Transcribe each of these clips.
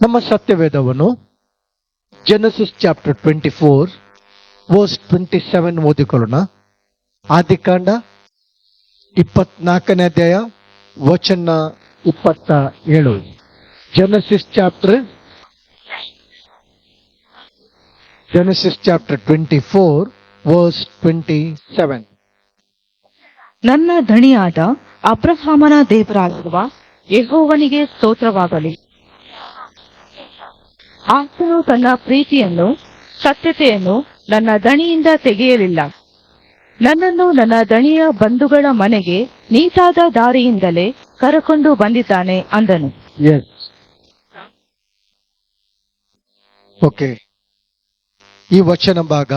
ನಮ್ಮ ಸತ್ಯವೇದವನ್ನು Genesis chapter 24 verse 27 ಓದಿಕೊಳ್ಳೋಣ. ಆದಿಕಾಂಡ 24ನೇ ಅಧ್ಯಾಯ ವಚನ 27. Genesis chapter 24 verse 27. ನನ್ನ ಧಣಿಯಾದ ಅಬ್ರಹಾಮನ ದೇವರಾಗಿರುವ ಯೆಹೋವನಿಗೆ ಸ್ತೋತ್ರವಾಗಲಿ. ಆತನು ತನ್ನ ಪ್ರೀತಿಯನ್ನು ಸತ್ಯತೆಯನ್ನು ನನ್ನ ದಣಿಯಿಂದ ತೆಗೆಯಲಿಲ್ಲ. ನನ್ನನ್ನು ನನ್ನ ದಣಿಯ ಬಂಧುಗಳ ಮನೆಗೆ ನೀತಾದ ದಾರಿಯಿಂದಲೇ ಕರಕೊಂಡು ಬಂದಿದ್ದಾನೆ ಅಂದನು. ಓಕೆ, ಈ ವಚನ ಭಾಗ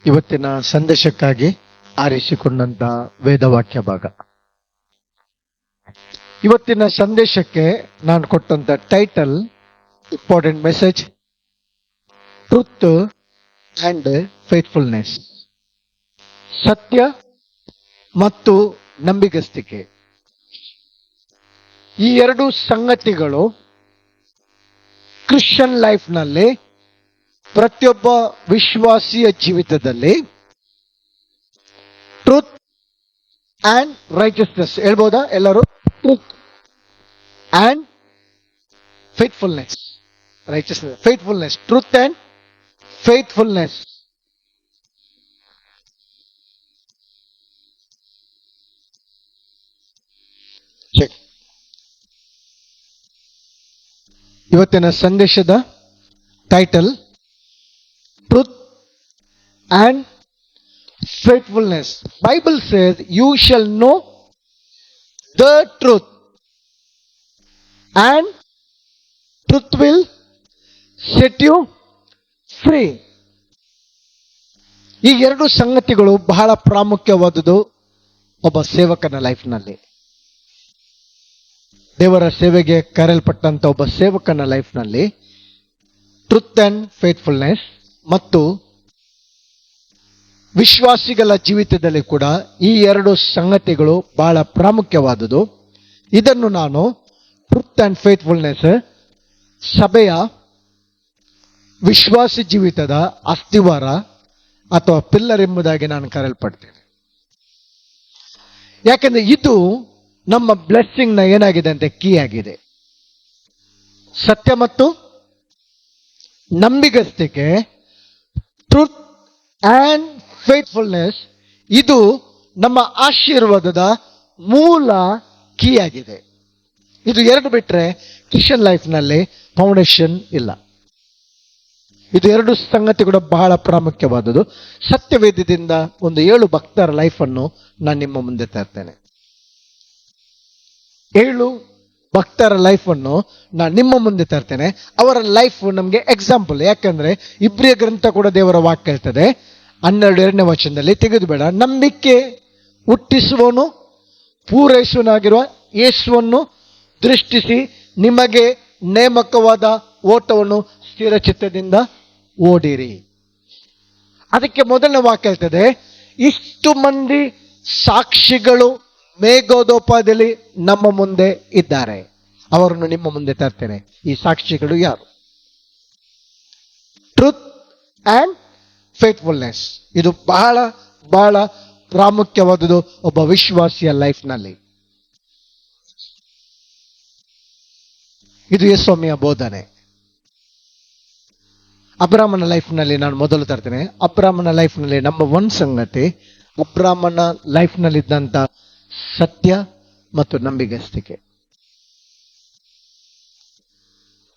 ಇವತ್ತಿನ ಸಂದೇಶಕ್ಕಾಗಿ ಆರಿಸಿಕೊಂಡಂತ ವೇದವಾಕ್ಯ ಭಾಗ. ಇವತ್ತಿನ ಸಂದೇಶಕ್ಕೆ ನಾನು ಕೊಟ್ಟಂತ title, important message, truth and faithfulness. ಸತ್ಯ ಮತ್ತು ನಂಬಿಗಸ್ತಿಕೆ. ಈ ಎರಡು ಸಂಗತಿಗಳು ಕ್ರಿಶ್ಚಿಯನ್ ಲೈಫ್ನಲ್ಲಿ, ಪ್ರತಿಯೊಬ್ಬ ವಿಶ್ವಾಸಿಯ ಜೀವಿತದಲ್ಲಿ ಟ್ರೂತ್ ಅಂಡ್ ರೈಚಸ್ನೆಸ್ ಹೇಳ್ಬೋದಾ ಎಲ್ಲರೂ? Truth and faithfulness. Righteousness, faithfulness, truth and faithfulness. ಇವತ್ತಿನ ಸಂದೇಶದ title truth and faithfulness. Bible says you shall know the truth and truth will set you free. ಈ ಎರಡು ಸಂಗತಿಗಳು ಬಹಳ ಪ್ರಾಮುಖ್ಯವಾದುದು ಒಬ್ಬ ಸೇವಕನ ಲೈಫ್ನಲ್ಲಿ. ದೇವರ ಸೇವೆಗೆ ಕರೆಯಲ್ಪಟ್ಟಂತ ಒಬ್ಬ ಸೇವಕನ ಲೈಫ್ನಲ್ಲಿ ಟ್ರೂತ್ ಅಂಡ್ ಫೇತ್ಫುಲ್ನೆಸ್ ಮತ್ತು ವಿಶ್ವಾಸಿಗಳ ಜೀವಿತದಲ್ಲಿ ಕೂಡ ಈ ಎರಡು ಸಂಗತಿಗಳು ಬಹಳ ಪ್ರಾಮುಖ್ಯವಾದುದು. ಇದನ್ನು ನಾನು ಟ್ರೂತ್ ಅಂಡ್ ಫೇತ್ಫುಲ್ನೆಸ್ ಸಭೆಯ ವಿಶ್ವಾಸಿ ಜೀವಿತದ ಅಸ್ಥಿವಾರ ಅಥವಾ ಪಿಲ್ಲರ್ ಎಂಬುದಾಗಿ ನಾನು ಕರೆಯಲ್ಪಡ್ತೇನೆ. ಯಾಕೆಂದ್ರೆ ಇದು ನಮ್ಮ ಬ್ಲೆಸ್ಸಿಂಗ್ ನ ಏನಾಗಿದೆ ಅಂತ ಕೀ ಆಗಿದೆ. ಸತ್ಯ ಮತ್ತು ನಂಬಿಗಸ್ತಿಕೆ, ಟ್ರೂತ್ ಅಂಡ್ ಫೇತ್ಫುಲ್ನೆಸ್, ಇದು ನಮ್ಮ ಆಶೀರ್ವಾದದ ಮೂಲ ಕೀ ಆಗಿದೆ. ಇದು ಎರಡು ಬಿಟ್ರೆ ಕ್ರಿಶ್ಚಿಯನ್ ಲೈಫ್ನಲ್ಲಿ ಫೌಂಡೇಶನ್ ಇಲ್ಲ. ಇದು ಎರಡು ಸಂಗತಿಗಳು ಬಹಳ ಪ್ರಾಮುಖ್ಯವಾದುದು. ಸತ್ಯವೇದ್ಯದಿಂದ ಒಂದು 7 ಭಕ್ತರ ಲೈಫನ್ನು ನಾನು ನಿಮ್ಮ ಮುಂದೆ ತರ್ತೇನೆ. 7 ಭಕ್ತರ ಲೈಫನ್ನು ನಾನು ನಿಮ್ಮ ಮುಂದೆ ತರ್ತೇನೆ. ಅವರ ಲೈಫ್ ನಮಗೆ ಎಕ್ಸಾಂಪಲ್. ಯಾಕಂದ್ರೆ ಇಬ್ರಿಯ ಗ್ರಂಥ ಕೂಡ ದೇವರ ವಾಕ್ಯ ಹೇಳ್ತದೆ 12ನೇ ವಚನದಲ್ಲಿ, ತೆಗೆದುಬೇಡ, ನಂಬಿಕೆ ಹುಟ್ಟಿಸುವನು ಪೂರೈಸುವನಾಗಿರುವ ಯೇಸುವನ್ನು ದೃಷ್ಟಿಸಿ ನಿಮಗೆ ನೇಮಕವಾದ ಓಟವನ್ನು ಸ್ಥಿರ ಚಿತ್ತದಿಂದ ಓಡಿರಿ. ಅದಕ್ಕೆ ಮೊದಲನೇ ವಾಕ್ಯ ಹೇಳ್ತದೆ, ಇಷ್ಟು ಮಂದಿ ಸಾಕ್ಷಿಗಳು ಮೇಘೋದೋಪಾದಿಯಲ್ಲಿ ನಮ್ಮ ಮುಂದೆ ಇದ್ದಾರೆ, ಅವರನ್ನು ನಿಮ್ಮ ಮುಂದೆ ತರ್ತೇನೆ. ಈ ಸಾಕ್ಷಿಗಳು ಯಾರು? Truth and faithfulness. ಇದು ಬಹಳ ಬಹಳ ಪ್ರಾಮುಖ್ಯವಾದುದು ಒಬ್ಬ ವಿಶ್ವಾಸಿಯ ಲೈಫ್ನಲ್ಲಿ. ಇದು ಯೇಸುಸ್ವಾಮಿಯ ಬೋಧನೆ. ಅಬ್ರಾಮನ ಲೈಫ್ನಲ್ಲಿ ನಾನು ಮೊದಲು ತರ್ತೇನೆ. ಅಬ್ರಾಮನ ಲೈಫ್ನಲ್ಲಿ ನಂಬರ್ 1 ಸಂಗತಿ, ಅಬ್ರಾಮನ ಲೈಫ್ನಲ್ಲಿದ್ದಂಥ ಸತ್ಯ ಮತ್ತು ನಂಬಿಗಸ್ತಿಕೆ.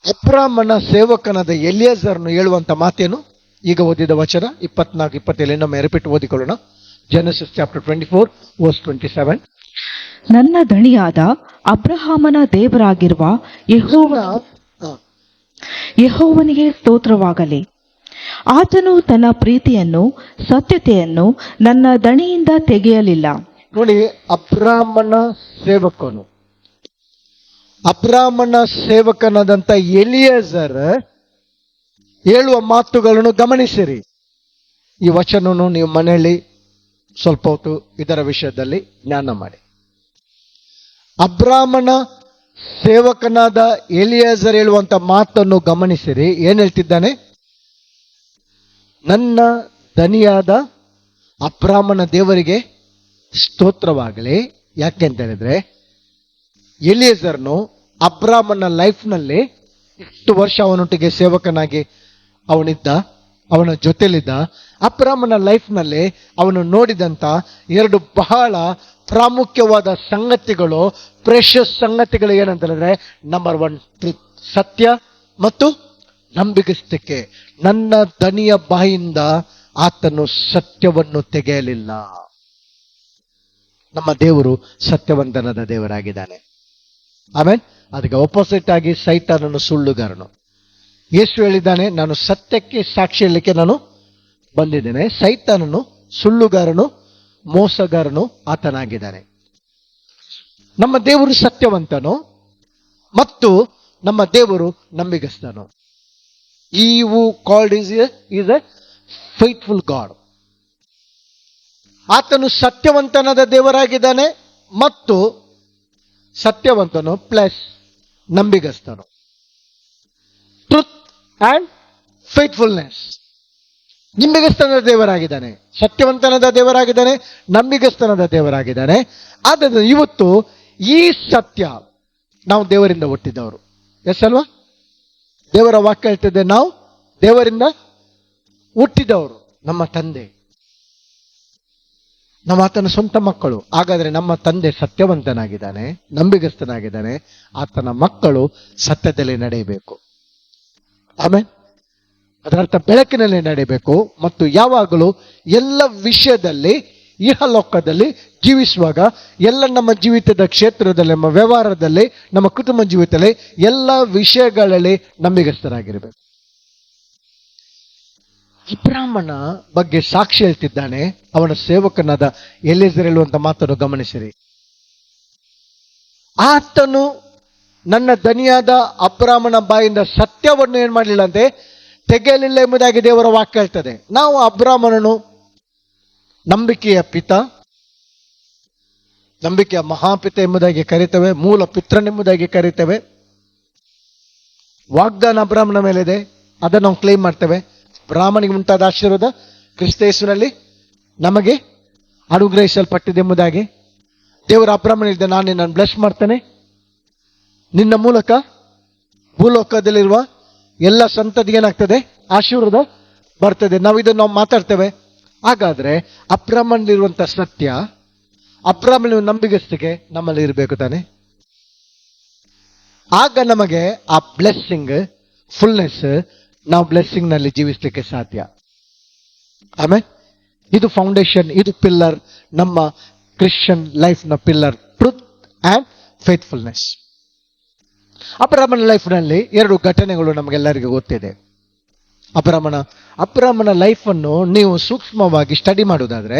ಅಬ್ರಾಮನ ಸೇವಕನಾದ ಎಲಿಯಾಜರನು ಹೇಳುವಂತ ಮಾತೇನು? ಈಗ ಓದಿದ ವಚನ 24, 27 ಇನ್ನೊಮ್ಮೆ ರಿಪೀಟ್ ಓದಿಕೊಳ್ಳೋಣ. Genesis chapter 24 verse 27. ನನ್ನ ಧಣಿಯಾದ ಅಬ್ರಹಾಮನ ದೇವರಾಗಿರುವ ಯೆಹೋವನಿಗೆ ಸ್ತೋತ್ರವಾಗಲಿ. ಆತನು ತನ್ನ ಪ್ರೀತಿಯನ್ನು ಸತ್ಯತೆಯನ್ನು ನನ್ನ ದಣಿಯಿಂದ ತೆಗೆಯಲಿಲ್ಲ. ನೋಡಿ, ಅಬ್ರಾಮನ ಸೇವಕನಾದಂತ ಎಲಿಯಾಜರ್ ಹೇಳುವ ಮಾತುಗಳನ್ನು ಗಮನಿಸಿರಿ. ಈ ವಚನವನ್ನು ನೀವು ಮನೆಯಲ್ಲಿ ಸ್ವಲ್ಪ ಹೊತ್ತು ಇದರ ವಿಷಯದಲ್ಲಿ ಜ್ಞಾನ ಮಾಡಿ. ಅಬ್ರಾಮನ ಸೇವಕನಾದ ಎಲಿಯಾಜರ್ ಹೇಳುವಂತ ಮಾತನ್ನು ಗಮನಿಸಿರಿ. ಏನ್ ಹೇಳ್ತಿದ್ದಾನೆ? ನನ್ನ ದನಿಯಾದ ಅಬ್ರಾಮನ ದೇವರಿಗೆ ಸ್ತೋತ್ರವಾಗಲಿ. ಯಾಕೆ ಅಂತ ಹೇಳಿದ್ರೆ, ಎಲಿಯಾಜರ್ನು ಅಬ್ರಾಮನ ಲೈಫ್ನಲ್ಲಿ ಇಷ್ಟು ವರ್ಷ ಅವನೊಟ್ಟಿಗೆ ಸೇವಕನಾಗಿ ಅವನಿದ್ದ, ಅವನ ಜೊತೆಲಿದ್ದ. ಅಬ್ರಾಮನ ಲೈಫ್ನಲ್ಲಿ ಅವನು ನೋಡಿದಂತ ಎರಡು ಬಹಳ ಪ್ರಾಮುಖ್ಯವಾದ ಸಂಗತಿಗಳು, ಪ್ರೆಷಸ್ ಸಂಗತಿಗಳು ಏನಂತ ಹೇಳಿದ್ರೆ, ನಂಬರ್ 1 ಸತ್ಯ ಮತ್ತು ನಂಬಿಗಸ್ತಿಕೆ. ನನ್ನ ದನಿಯ ಬಾಯಿಂದ ಆತನು ಸತ್ಯವನ್ನು ತೆಗೆಯಲಿಲ್ಲ. ನಮ್ಮ ದೇವರು ಸತ್ಯವಂತನದ ದೇವರಾಗಿದ್ದಾನೆ. ಆಮೇಲೆ ಅದಕ್ಕೆ ಆಪೋಸಿಟ್ ಆಗಿ ಸೈತಾನನು ಸುಳ್ಳುಗಾರನು. ಯೇಸು ಹೇಳಿದ್ದಾನೆ, ನಾನು ಸತ್ಯಕ್ಕೆ ಸಾಕ್ಷಿ ಹೇಳಲಿಕ್ಕೆ ನಾನು ಬಂದಿದ್ದೇನೆ. ಸೈತಾನನು ಸುಳ್ಳುಗಾರನು, ಮೋಸಗಾರನು ಆತನಾಗಿದ್ದಾನೆ. ನಮ್ಮ ದೇವರು ಸತ್ಯವಂತನು ಮತ್ತು ನಮ್ಮ ದೇವರು ನಂಬಿಗಸ್ತನು. He who called is a faithful God. ಆತನು ಸತ್ಯವಂತನಾದ ದೇವರಾಗಿದ್ದಾನೆ ಮತ್ತು ಸತ್ಯವಂತನು ಪ್ಲಸ್ ನಂಬಿಗಸ್ತನು. Truth and faithfulness. ನಂಬಿಗಸ್ತನದ ದೇವರಾಗಿದ್ದಾನೆ, ಸತ್ಯವಂತನದ ದೇವರಾಗಿದ್ದಾನೆ, ನಂಬಿಗಸ್ತನದ ದೇವರಾಗಿದ್ದಾನೆ. ಆದ್ದರಿಂದ ಇವತ್ತು ಈ ಸತ್ಯ, ನಾವು ದೇವರಿಂದ ಹುಟ್ಟಿದವರು. ಎಸ್ ಅಲ್ವಾ? ದೇವರ ವಾಕ್ಯ ಹೇಳ್ತಿದ್ದೆ, ನಾವು ದೇವರಿಂದ ಹುಟ್ಟಿದವರು. ನಮ್ಮ ತಂದೆ, ನಮ್ಮ ಆತನ ಸ್ವಂತ ಮಕ್ಕಳು. ಹಾಗಾದ್ರೆ ನಮ್ಮ ತಂದೆ ಸತ್ಯವಂತನಾಗಿದ್ದಾನೆ, ನಂಬಿಗಸ್ತನಾಗಿದ್ದಾನೆ. ಆತನ ಮಕ್ಕಳು ಸತ್ಯದಲ್ಲಿ ನಡೆಯಬೇಕು. ಆಮೇಲೆ ಅದರರ್ಥ ಬೆಳಕಿನಲ್ಲಿ ನಡೆಯಬೇಕು. ಮತ್ತು ಯಾವಾಗಲೂ ಎಲ್ಲ ವಿಷಯದಲ್ಲಿ, ಇಹಲೋಕದಲ್ಲಿ ಜೀವಿಸುವಾಗ, ಎಲ್ಲ ನಮ್ಮ ಜೀವಿತದ ಕ್ಷೇತ್ರದಲ್ಲಿ, ನಮ್ಮ ವ್ಯವಹಾರದಲ್ಲಿ, ನಮ್ಮ ಕುಟುಂಬ ಜೀವಿತದಲ್ಲಿ, ಎಲ್ಲ ವಿಷಯಗಳಲ್ಲಿ ನಂಬಿಗಸ್ತರಾಗಿರಬೇಕು. ಅಬ್ರಾಮನ ಬಗ್ಗೆ ಸಾಕ್ಷಿ ಹೇಳ್ತಿದ್ದಾನೆ, ಅವನ ಸೇವಕನಾದ ಎಲಿಯಾಜರ್ ಹೇಳುವಂತ ಮಾತನ್ನು ಗಮನಿಸಿರಿ. ಆತನು ನನ್ನ ದನಿಯಾದ ಅಬ್ರಾಮನ ಬಾಯಿಂದ ಸತ್ಯವನ್ನು ಏನ್ ಮಾಡಲಿಲ್ಲ ಅಂತೆ, ತೆಗೆಯಲಿಲ್ಲ ಎಂಬುದಾಗಿ ದೇವರ ವಾಕ್ಯ ಹೇಳ್ತದೆ. ನಾವು ಅಬ್ರಾಮನನು ನಂಬಿಕೆಯ ಪಿತ, ನಂಬಿಕೆಯ ಮಹಾಪಿತ ಎಂಬುದಾಗಿ ಕರೀತೇವೆ, ಮೂಲ ಪಿತ್ರನೆಂಬುದಾಗಿ ಕರೀತೇವೆ. ವಾಗ್ದಾನ ಅಬ್ರಾಮನ ಮೇಲಿದೆ, ಅದನ್ನು ನಾವು ಕ್ಲೇಮ್ ಮಾಡ್ತೇವೆ. ಬ್ರಾಹ್ಮಣಿಗೆ ಉಂಟಾದ ಆಶೀರ್ವಾದ ಕ್ರಿಸ್ತೇಸುನಲ್ಲಿ ನಮಗೆ ಅನುಗ್ರಹಿಸಲ್ಪಟ್ಟಿದೆಂಬುದಾಗಿ ದೇವರ ಅಬ್ರಾಮನಿಂದ, ನಾನು ನಿನ್ನನ್ನು ಬ್ಲೆಸ್ ಮಾಡ್ತೇನೆ, ನಿನ್ನ ಮೂಲಕ ಭೂಲೋಕದಲ್ಲಿರುವ ಎಲ್ಲ ಸಂತತಿಗೆ ಏನಾಗ್ತದೆ, ಆಶೀರ್ವಾದ ಬರ್ತದೆ. ನಾವು ಇದನ್ನು ಮಾತಾಡ್ತೇವೆ. ಹಾಗಾದ್ರೆ ಅಬ್ರಾಮನಲ್ಲಿರುವಂತ ಸತ್ಯ, ಅಬ್ರಾಮನ ನಂಬಿಗಸ್ತಿಕೆ ನಮ್ಮಲ್ಲಿ ಇರಬೇಕು ತಾನೆ. ಆಗ ನಮಗೆ ಆ ಬ್ಲೆಸ್ಸಿಂಗ್ ಫುಲ್ನೆಸ್, ನಾವು ಬ್ಲೆಸ್ಸಿಂಗ್ ನಲ್ಲಿ ಜೀವಿಸಲಿಕ್ಕೆ ಸಾಧ್ಯ. ಆಮೇಲೆ ಇದು ಫೌಂಡೇಶನ್, ಇದು ಪಿಲ್ಲರ್, ನಮ್ಮ ಕ್ರಿಶ್ಚಿಯನ್ ಲೈಫ್ ನ ಪಿಲ್ಲರ್, ಟ್ರೂತ್ ಅಂಡ್ ಫೇತ್ಫುಲ್ನೆಸ್. ಅಬ್ರಾಮನ ಲೈಫ್ ನಲ್ಲಿ ಎರಡು ಘಟನೆಗಳು ನಮಗೆಲ್ಲರಿಗೂ ಗೊತ್ತಿದೆ. ಅಬ್ರಾಮನ ಲೈಫ್ ಅನ್ನು ನೀವು ಸೂಕ್ಷ್ಮವಾಗಿ ಸ್ಟಡಿ ಮಾಡುವುದಾದ್ರೆ,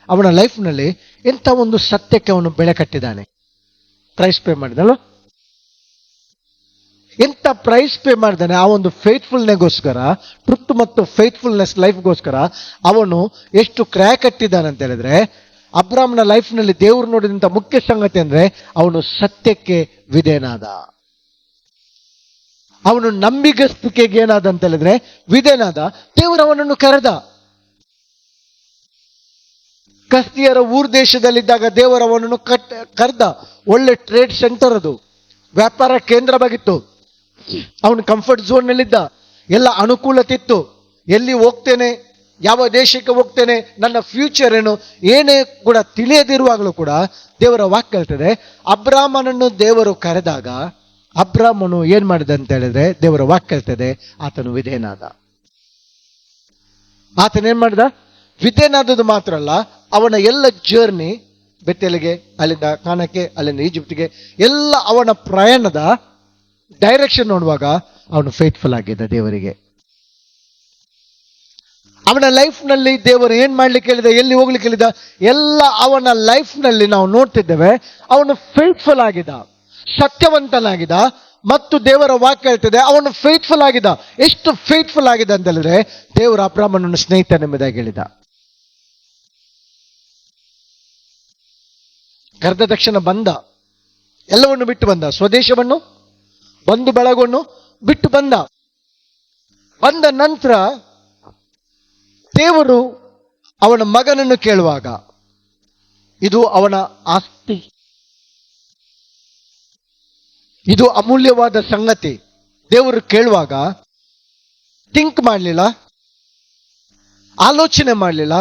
ಅವನ ಲೈಫ್ ನಲ್ಲಿ ಎಂತ ಒಂದು ಸತ್ಯಕ್ಕೆ ಅವನು ಬೆಳೆ ಕಟ್ಟಿದ್ದಾನೆ. ಪ್ರೈಸ್ ಪೇ ಮಾಡಿದಲ್ಲ, ಎಂತ ಪ್ರೈಸ್ ಪೇ ಮಾಡಿದಾನೆ. ಆ ಒಂದು ಫೇತ್ಫುಲ್ನೆಗೋಸ್ಕರ, ಟ್ರುತ್ ಮತ್ತು ಫೇತ್ಫುಲ್ನೆಸ್ ಲೈಫ್ಗೋಸ್ಕರ ಅವನು ಎಷ್ಟು ಕ್ರ್ಯಾ ಕಟ್ಟಿದ್ದಾನೆ ಅಂತ ಹೇಳಿದ್ರೆ, ಅಬ್ರಾಮನ ಲೈಫ್ ನಲ್ಲಿ ದೇವರು ನೋಡಿದಂತ ಮುಖ್ಯ ಸಂಗತಿ ಅಂದ್ರೆ ಅವನು ಸತ್ಯಕ್ಕೆ ವಿಧೇಯನಾದ. ಅವನು ನಂಬಿಗಸ್ತಿಕೆಗೆ ಏನಾದ ಅಂತ ಹೇಳಿದ್ರೆ ವಿಧೇಯನಾದ. ದೇವರು ಅವನನ್ನು ಕರೆದ. ಕಸ್ದಿಯರ ಊರ್ ದೇಶದಲ್ಲಿದ್ದಾಗ ದೇವರು ಅವನನ್ನು ಕರೆದ. ಒಳ್ಳೆ ಟ್ರೇಡ್ ಸೆಂಟರ್, ಅದು ವ್ಯಾಪಾರ ಕೇಂದ್ರವಾಗಿತ್ತು. ಅವನು ಕಂಫರ್ಟ್ ಝೋನ್ ನಲ್ಲಿದ್ದ, ಎಲ್ಲ ಅನುಕೂಲತೆ ಇತ್ತು. ಎಲ್ಲಿ ಹೋಗ್ತೇನೆ, ಯಾವ ದೇಶಕ್ಕೆ ಹೋಗ್ತೇನೆ, ನನ್ನ ಫ್ಯೂಚರ್ ಏನು, ಏನೇ ಕೂಡ ತಿಳಿಯದಿರುವಾಗಲೂ ಕೂಡ ದೇವರ ವಾಕ್ಯ ಹೇಳ್ತದೆ, ಅಬ್ರಾಮನನ್ನು ದೇವರು ಕರೆದಾಗ ಅಬ್ರಾಮನು ಏನ್ ಮಾಡಿದ ಅಂತ ಹೇಳಿದ್ರೆ, ದೇವರ ವಾಕ್ಯ ಹೇಳ್ತದೆ, ಆತನು ವಿಧೇಯನಾದ. ಆತನೇನ್ ಮಾಡಿದ? ವಿಧೇಯನಾದದ್ದು ಮಾತ್ರ ಅಲ್ಲ, ಅವನ ಎಲ್ಲ ಜರ್ನಿ, ಬೆತ್ತೇಲಿಗೆ, ಅಲ್ಲಿಂದ ಕಾನಕ್ಕೆ, ಅಲ್ಲಿಂದ ಈಜಿಪ್ಟ್ಗೆ, ಎಲ್ಲ ಅವನ ಪ್ರಯಾಣದ ಡೈರೆಕ್ಷನ್ ನೋಡುವಾಗ ಅವನು ಫೇತ್ಫುಲ್ ಆಗಿದ್ದ ದೇವರಿಗೆ. ಅವನ ಲೈಫ್ ನಲ್ಲಿ ದೇವರು ಏನ್ ಮಾಡ್ಲಿಕ್ಕೆ ಹೇಳಿದ, ಎಲ್ಲಿ ಹೋಗ್ಲಿಕ್ಕೆ ಹೇಳಿದ, ಎಲ್ಲ ಅವನ ಲೈಫ್ ನಲ್ಲಿ ನಾವು ನೋಡ್ತಿದ್ದೇವೆ. ಅವನು ಫೇತ್ಫುಲ್ ಆಗಿದ್ದ, ಸತ್ಯವಂತನಾಗಿದ್ದ. ಮತ್ತು ದೇವರ ವಾಕ್ಯ ಹೇಳ್ತಿದೆ ಅವನು ಫೇತ್ಫುಲ್ ಆಗಿದ್ದ. ಎಷ್ಟು ಫೇತ್ಫುಲ್ ಆಗಿದ್ದ ಅಂತ ಹೇಳಿದ್ರೆ, ದೇವರ ಅಬ್ರಾಮನನ್ನು ಸ್ನೇಹಿತನೆಂಬುದಾಗಿ ಹೇಳಿದ. ಕರೆದ ತಕ್ಷಣ ಬಂದ, ಎಲ್ಲವನ್ನು ಬಿಟ್ಟು ಬಂದ, ಸ್ವದೇಶವನ್ನು, ಬಂಧು ಬಳಗವನ್ನು ಬಿಟ್ಟು ಬಂದ. ಬಂದ ನಂತರ ದೇವರು ಅವನ ಮಗನನ್ನು ಕೇಳುವಾಗ, ಇದು ಅವನ ಆಸ್ತಿ, ಇದು ಅಮೂಲ್ಯವಾದ ಸಂಗತಿ. ದೇವರು ಕೇಳುವಾಗ ಥಿಂಕ್ ಮಾಡಲಿಲ್ಲ, ಆಲೋಚನೆ ಮಾಡಲಿಲ್ಲ.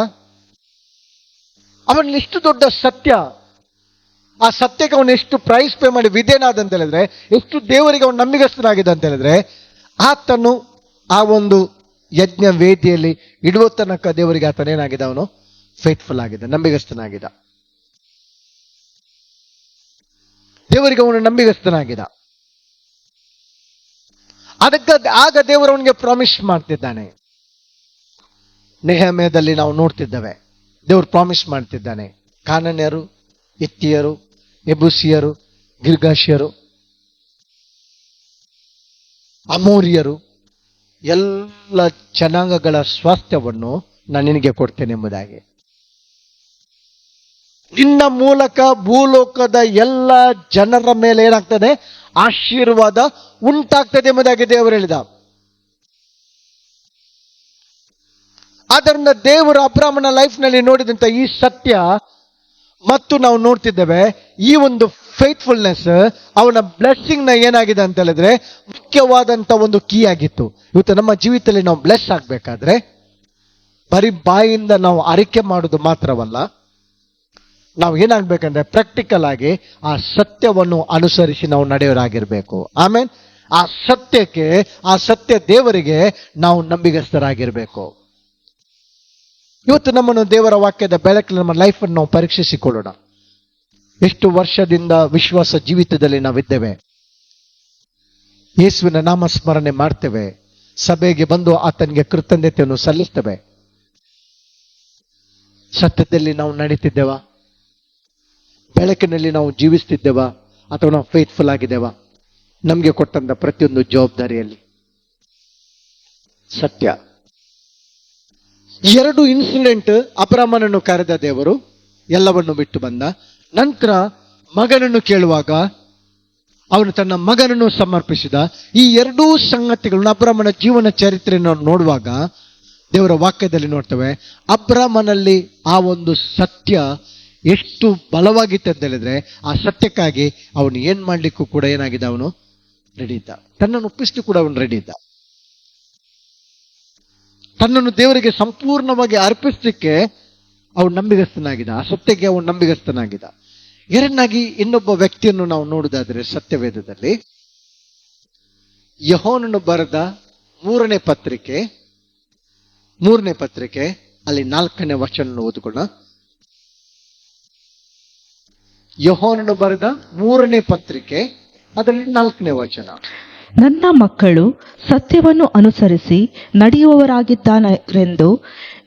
ಅವನ ಎಷ್ಟು ದೊಡ್ಡ ಸತ್ಯ, ಆ ಸತ್ಯಕ್ಕೆ ಅವನು ಎಷ್ಟು ಪ್ರೈಸ್ ಪೇ ಮಾಡಿ ವಿಧೇನಾದ ಅಂತ ಹೇಳಿದ್ರೆ, ಎಷ್ಟು ದೇವರಿಗೆ ಅವನು ನಂಬಿಗಸ್ತನಾಗಿದೆ ಅಂತ ಹೇಳಿದ್ರೆ, ಆತನು ಆ ಒಂದು ಯಜ್ಞ ವೇದಿಯಲ್ಲಿ ಇಡುವ ತನಕ ದೇವರಿಗೆ ಆತನೇನಾಗಿದೆ, ಅವನು ಫೇತ್ಫುಲ್ ಆಗಿದೆ, ನಂಬಿಗಸ್ತನಾಗಿದ್ದ. ದೇವರಿಗೆ ಅವನು ನಂಬಿಗಸ್ತನಾಗಿದ್ದ. ಆಗ ದೇವರು ಅವನಿಗೆ ಪ್ರಾಮಿಸ್ ಮಾಡ್ತಿದ್ದಾನೆ. ನೆಹಮ್ಯದಲ್ಲಿ ನಾವು ನೋಡ್ತಿದ್ದೇವೆ, ದೇವರು ಪ್ರಾಮಿಸ್ ಮಾಡ್ತಿದ್ದಾನೆ. ಕಾನಾನ್ಯರು, ಹಿತ್ತಿಯರು, ಯೆಬೂಸಿಯರು, ಗಿರ್ಗಾಷಿಯರು, ಅಮೋರಿಯರು, ಎಲ್ಲ ಜನಾಂಗಗಳ ಸ್ವಾಸ್ಥ್ಯವನ್ನು ನಾನು ನಿನಗೆ ಕೊಡ್ತೇನೆ ಎಂಬುದಾಗಿ. ನಿನ್ನ ಮೂಲಕ ಭೂಲೋಕದ ಎಲ್ಲ ಜನರ ಮೇಲೆ ಏನಾಗ್ತದೆ, ಆಶೀರ್ವಾದ ಉಂಟಾಗ್ತದೆ ಎಂಬುದಾಗಿ ದೇವರು ಹೇಳಿದ. ಆದ್ದರಿಂದ ದೇವರು ಅಬ್ರಾಮನ ಲೈಫ್ನಲ್ಲಿ ನೋಡಿದಂತ ಈ ಸತ್ಯ ಮತ್ತು ನಾವು ನೋಡ್ತಿದ್ದೇವೆ, ಈ ಒಂದು ಫೇತ್ಫುಲ್ನೆಸ್ ಅವನ ಬ್ಲೆಸ್ಸಿಂಗ್ ನ ಏನಾಗಿದೆ ಅಂತ ಹೇಳಿದ್ರೆ ಮುಖ್ಯವಾದಂತ ಒಂದು ಕೀ ಆಗಿತ್ತು. ಇವತ್ತು ನಮ್ಮ ಜೀವಿತದಲ್ಲಿ ನಾವು ಬ್ಲೆಸ್ ಆಗ್ಬೇಕಾದ್ರೆ ಬರೀ ಬಾಯಿಂದ ನಾವು ಅರಿಕೆ ಮಾಡೋದು ಮಾತ್ರವಲ್ಲ, ನಾವು ಏನಾಗ್ಬೇಕಂದ್ರೆ ಪ್ರಾಕ್ಟಿಕಲ್ ಆಗಿ ಆ ಸತ್ಯವನ್ನು ಅನುಸರಿಸಿ ನಾವು ನಡೆಯೋರಾಗಿರ್ಬೇಕು. ಆಮೇಲೆ ಆ ಸತ್ಯಕ್ಕೆ, ಆ ಸತ್ಯ ದೇವರಿಗೆ ನಾವು ನಂಬಿಗಸ್ತರಾಗಿರ್ಬೇಕು. ಇವತ್ತು ನಮ್ಮನ್ನು ದೇವರ ವಾಕ್ಯದ ಬೆಳಕಲ್ಲಿ ನಮ್ಮ ಲೈಫ್ ಅನ್ನು ನಾವು ಪರೀಕ್ಷಿಸಿಕೊಳ್ಳೋಣ. ಎಷ್ಟು ವರ್ಷದಿಂದ ವಿಶ್ವಾಸ ಜೀವಿತದಲ್ಲಿ ನಾವಿದ್ದೇವೆ, ಯೇಸುವಿನ ನಾಮಸ್ಮರಣೆ ಮಾಡ್ತೇವೆ, ಸಭೆಗೆ ಬಂದು ಆತನಿಗೆ ಕೃತಜ್ಞತೆಯನ್ನು ಸಲ್ಲಿಸ್ತೇವೆ. ಸತ್ಯದಲ್ಲಿ ನಾವು ನಡೀತಿದ್ದೇವಾ? ಬೆಳಕಿನಲ್ಲಿ ನಾವು ಜೀವಿಸ್ತಿದ್ದೇವಾ? ಅಥವಾ ನಾವು ಫೇತ್ಫುಲ್ ಆಗಿದ್ದೇವಾ ನಮಗೆ ಕೊಟ್ಟಂತ ಪ್ರತಿಯೊಂದು ಜವಾಬ್ದಾರಿಯಲ್ಲಿ? ಸತ್ಯ. ಎರಡು ಇನ್ಸಿಡೆಂಟ್, ಅಬ್ರಾಮನನ್ನು ಕರೆದ ದೇವರು, ಎಲ್ಲವನ್ನು ಬಿಟ್ಟು ಬಂದ. ನಂತರ ಮಗನನ್ನು ಕೇಳುವಾಗ ಅವನು ತನ್ನ ಮಗನನ್ನು ಸಮರ್ಪಿಸಿದ. ಈ ಎರಡೂ ಸಂಗತಿಗಳನ್ನು ಅಬ್ರಾಮನ ಜೀವನ ಚರಿತ್ರೆಯನ್ನು ನೋಡುವಾಗ ದೇವರ ವಾಕ್ಯದಲ್ಲಿ ನೋಡ್ತೇವೆ, ಅಬ್ರಾಮನಲ್ಲಿ ಆ ಒಂದು ಸತ್ಯ ಎಷ್ಟು ಬಲವಾಗಿತ್ತು ಅಂತ ಹೇಳಿದ್ರೆ, ಆ ಸತ್ಯಕ್ಕಾಗಿ ಅವನು ಏನ್ ಮಾಡ್ಲಿಕ್ಕೂ ಕೂಡ ಏನಾಗಿದೆ, ಅವನು ರೆಡಿ ಇದ್ದ. ತನ್ನನ್ನು ಒಪ್ಪಿಸ್ಲಿಕ್ಕೂ ಕೂಡ ಅವನು ರೆಡಿ ಇದ್ದ. ತನ್ನನ್ನು ದೇವರಿಗೆ ಸಂಪೂರ್ಣವಾಗಿ ಅರ್ಪಿಸಲಿಕ್ಕೆ ಅವನು ನಂಬಿಗಸ್ತನಾಗಿದ್ದ. ಆ ಸತ್ಯಕ್ಕೆ ಅವನು ನಂಬಿಗಸ್ತನಾಗಿದ್ದ. ಎರಡನಾಗಿ ಇನ್ನೊಬ್ಬ ವ್ಯಕ್ತಿಯನ್ನು ನಾವು ನೋಡುವುದಾದ್ರೆ ಸತ್ಯವೇದದಲ್ಲಿ ಯೋಹಾನನು ಬರೆದ ಮೂರನೇ ಪತ್ರಿಕೆ ಅಲ್ಲಿ 4ನೇ ವಚನ ಓದಿಕೊಳ್ಳೋಣ. ಯೋಹಾನನು ಬರೆದ 3ನೇ ಪತ್ರಿಕೆ ಅದರಲ್ಲಿ 4ನೇ ವಚನ. ನನ್ನ ಮಕ್ಕಳು ಸತ್ಯವನ್ನು ಅನುಸರಿಸಿ ನಡೆಯುವವರಾಗಿದ್ದಾರೆಂದು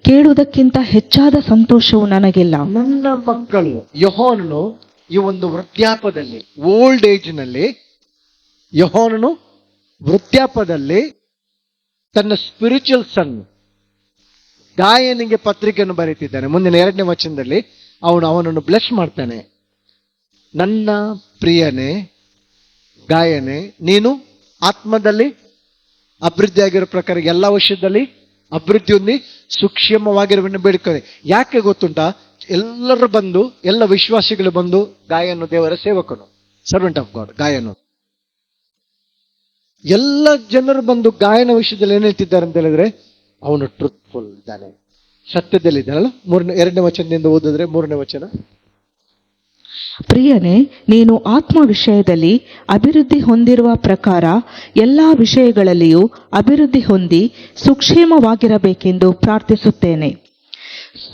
ಕೇಳುವುದಕ್ಕಿಂತ ಹೆಚ್ಚಾದ ಸಂತೋಷವು ನನಗಿಲ್ಲ. ನನ್ನ ಮಕ್ಕಳು, ಯೋಹಾನನು ಈ ಒಂದು ವೃದ್ಧಾಪದಲ್ಲಿ, ಓಲ್ಡ್ ಏಜ್ ನಲ್ಲಿ, ಯೋಹಾನನು ವೃದ್ಧಾಪದಲ್ಲಿ ತನ್ನ ಸ್ಪಿರಿಚುವಲ್ ಸನ್ ಗಾಯನಿಗೆ ಪತ್ರಿಕೆಯನ್ನು ಬರೀತಿದ್ದಾನೆ. ಮುಂದಿನ 2ನೇ ವಚನದಲ್ಲಿ ಅವನನ್ನು ಬ್ಲೆಸ್ ಮಾಡ್ತಾನೆ. ನನ್ನ ಪ್ರಿಯನೇ ಗಾಯನೇ, ನೀನು ಆತ್ಮದಲ್ಲಿ ಅಭಿವೃದ್ಧಿ ಆಗಿರೋ ಪ್ರಕಾರ ಎಲ್ಲ ವಿಷಯದಲ್ಲಿ ಅಭಿವೃದ್ಧಿ ಹೊಂದಿ ಸುಕ್ಷೇಮವಾಗಿರುವನ್ನು ಬೇಡಿಕೊಳ್ಳಿ. ಯಾಕೆ ಗೊತ್ತುಂಟಾ? ಎಲ್ಲರೂ ಬಂದು, ಎಲ್ಲ ವಿಶ್ವಾಸಿಗಳು ಬಂದು, ಗಾಯನು ದೇವರ ಸೇವಕನು, ಸರ್ವೆಂಟ್ ಆಫ್ ಗಾಡ್, ಗಾಯನು, ಎಲ್ಲ ಜನರು ಬಂದು ಗಾಯನ ವಿಷಯದಲ್ಲಿ ಏನ್ ಹೇಳ್ತಿದ್ದಾರೆ ಅಂತ ಹೇಳಿದ್ರೆ, ಅವನು ಟ್ರೂತ್ಫುಲ್ ಇದ್ದಾನೆ, ಸತ್ಯದಲ್ಲಿ ಇದ್ದಾನಲ್ಲ. 2ನೇ ವಚನದಿಂದ ಓದಿದ್ರೆ 3ನೇ ವಚನ. ಪ್ರಿಯನೇ, ನೀನು ಆತ್ಮ ವಿಷಯದಲ್ಲಿ ಅಭಿವೃದ್ಧಿ ಹೊಂದಿರುವ ಪ್ರಕಾರ ಎಲ್ಲಾ ವಿಷಯಗಳಲ್ಲಿಯೂ ಅಭಿವೃದ್ಧಿ ಹೊಂದಿ ಸುಕ್ಷೇಮವಾಗಿರಬೇಕೆಂದು ಪ್ರಾರ್ಥಿಸುತ್ತೇನೆ.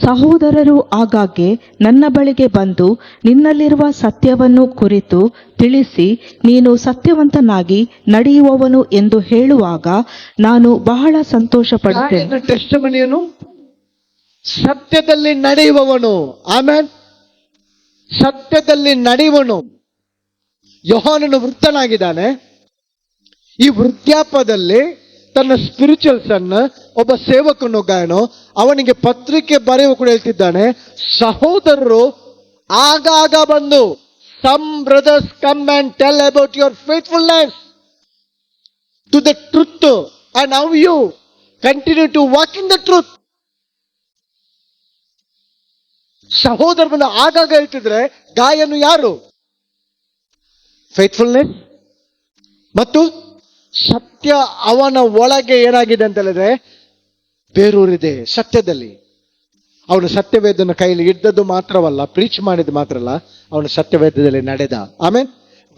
ಸಹೋದರರು ಆಗಾಗ್ಗೆ ನನ್ನ ಬಳಿಗೆ ಬಂದು ನಿನ್ನಲ್ಲಿರುವ ಸತ್ಯವನ್ನು ಕುರಿತು ತಿಳಿಸಿ, ನೀನು ಸತ್ಯವಂತನಾಗಿ ನಡೆಯುವವನು ಎಂದು ಹೇಳುವಾಗ ನಾನು ಬಹಳ ಸಂತೋಷ ಪಡುತ್ತೇನೆ. ಟೆಸ್ಟಿಮನಿಯನ್ನು ಸತ್ಯದಲ್ಲಿ ನಡೆಯುವವನು, ಆಮೇಲೆ ಸತ್ಯದಲ್ಲಿ ನಡೆಯುವನು. ಯೋಹಾನನು ವೃದ್ಧನಾಗಿದ್ದಾನೆ. ಈ ವೃದ್ಧಾಪದಲ್ಲಿ ತನ್ನ ಸ್ಪಿರಿಚುವಲ್ ಸನ್, ಒಬ್ಬ ಸೇವಕನು ಗಾಯನು, ಅವನಿಗೆ ಪತ್ರಿಕೆ ಬರೆಯುವ ಕೂಡ ಹೇಳ್ತಿದ್ದಾನೆ, ಸಹೋದರರು ಆಗಾಗ ಬಂದು some brothers come and tell about your faithfulness to the truth, and how you continue to walk in the truth. ಸಹೋದರ ಬಂದ ಆಗಾಗ ಹೇಳ್ತಿದ್ರೆ ಗಾಯನು ಯಾರು? ಫೇತ್ಫುಲ್ನೆಸ್ ಮತ್ತು ಸತ್ಯ ಅವನ ಒಳಗೆ ಏನಾಗಿದೆ ಅಂತ ಹೇಳಿದ್ರೆ ಬೇರೂರಿದೆ ಸತ್ಯದಲ್ಲಿ. ಅವನು ಸತ್ಯವೇದನ ಕೈಲಿ ಹಿಡ್ದದ್ದು ಮಾತ್ರವಲ್ಲ, ಪ್ರೀಚ್ ಮಾಡಿದ್ದು ಮಾತ್ರ ಅಲ್ಲ, ಅವನು ಸತ್ಯವೇದದಲ್ಲಿ ನಡೆದ. ಆಮೇಲೆ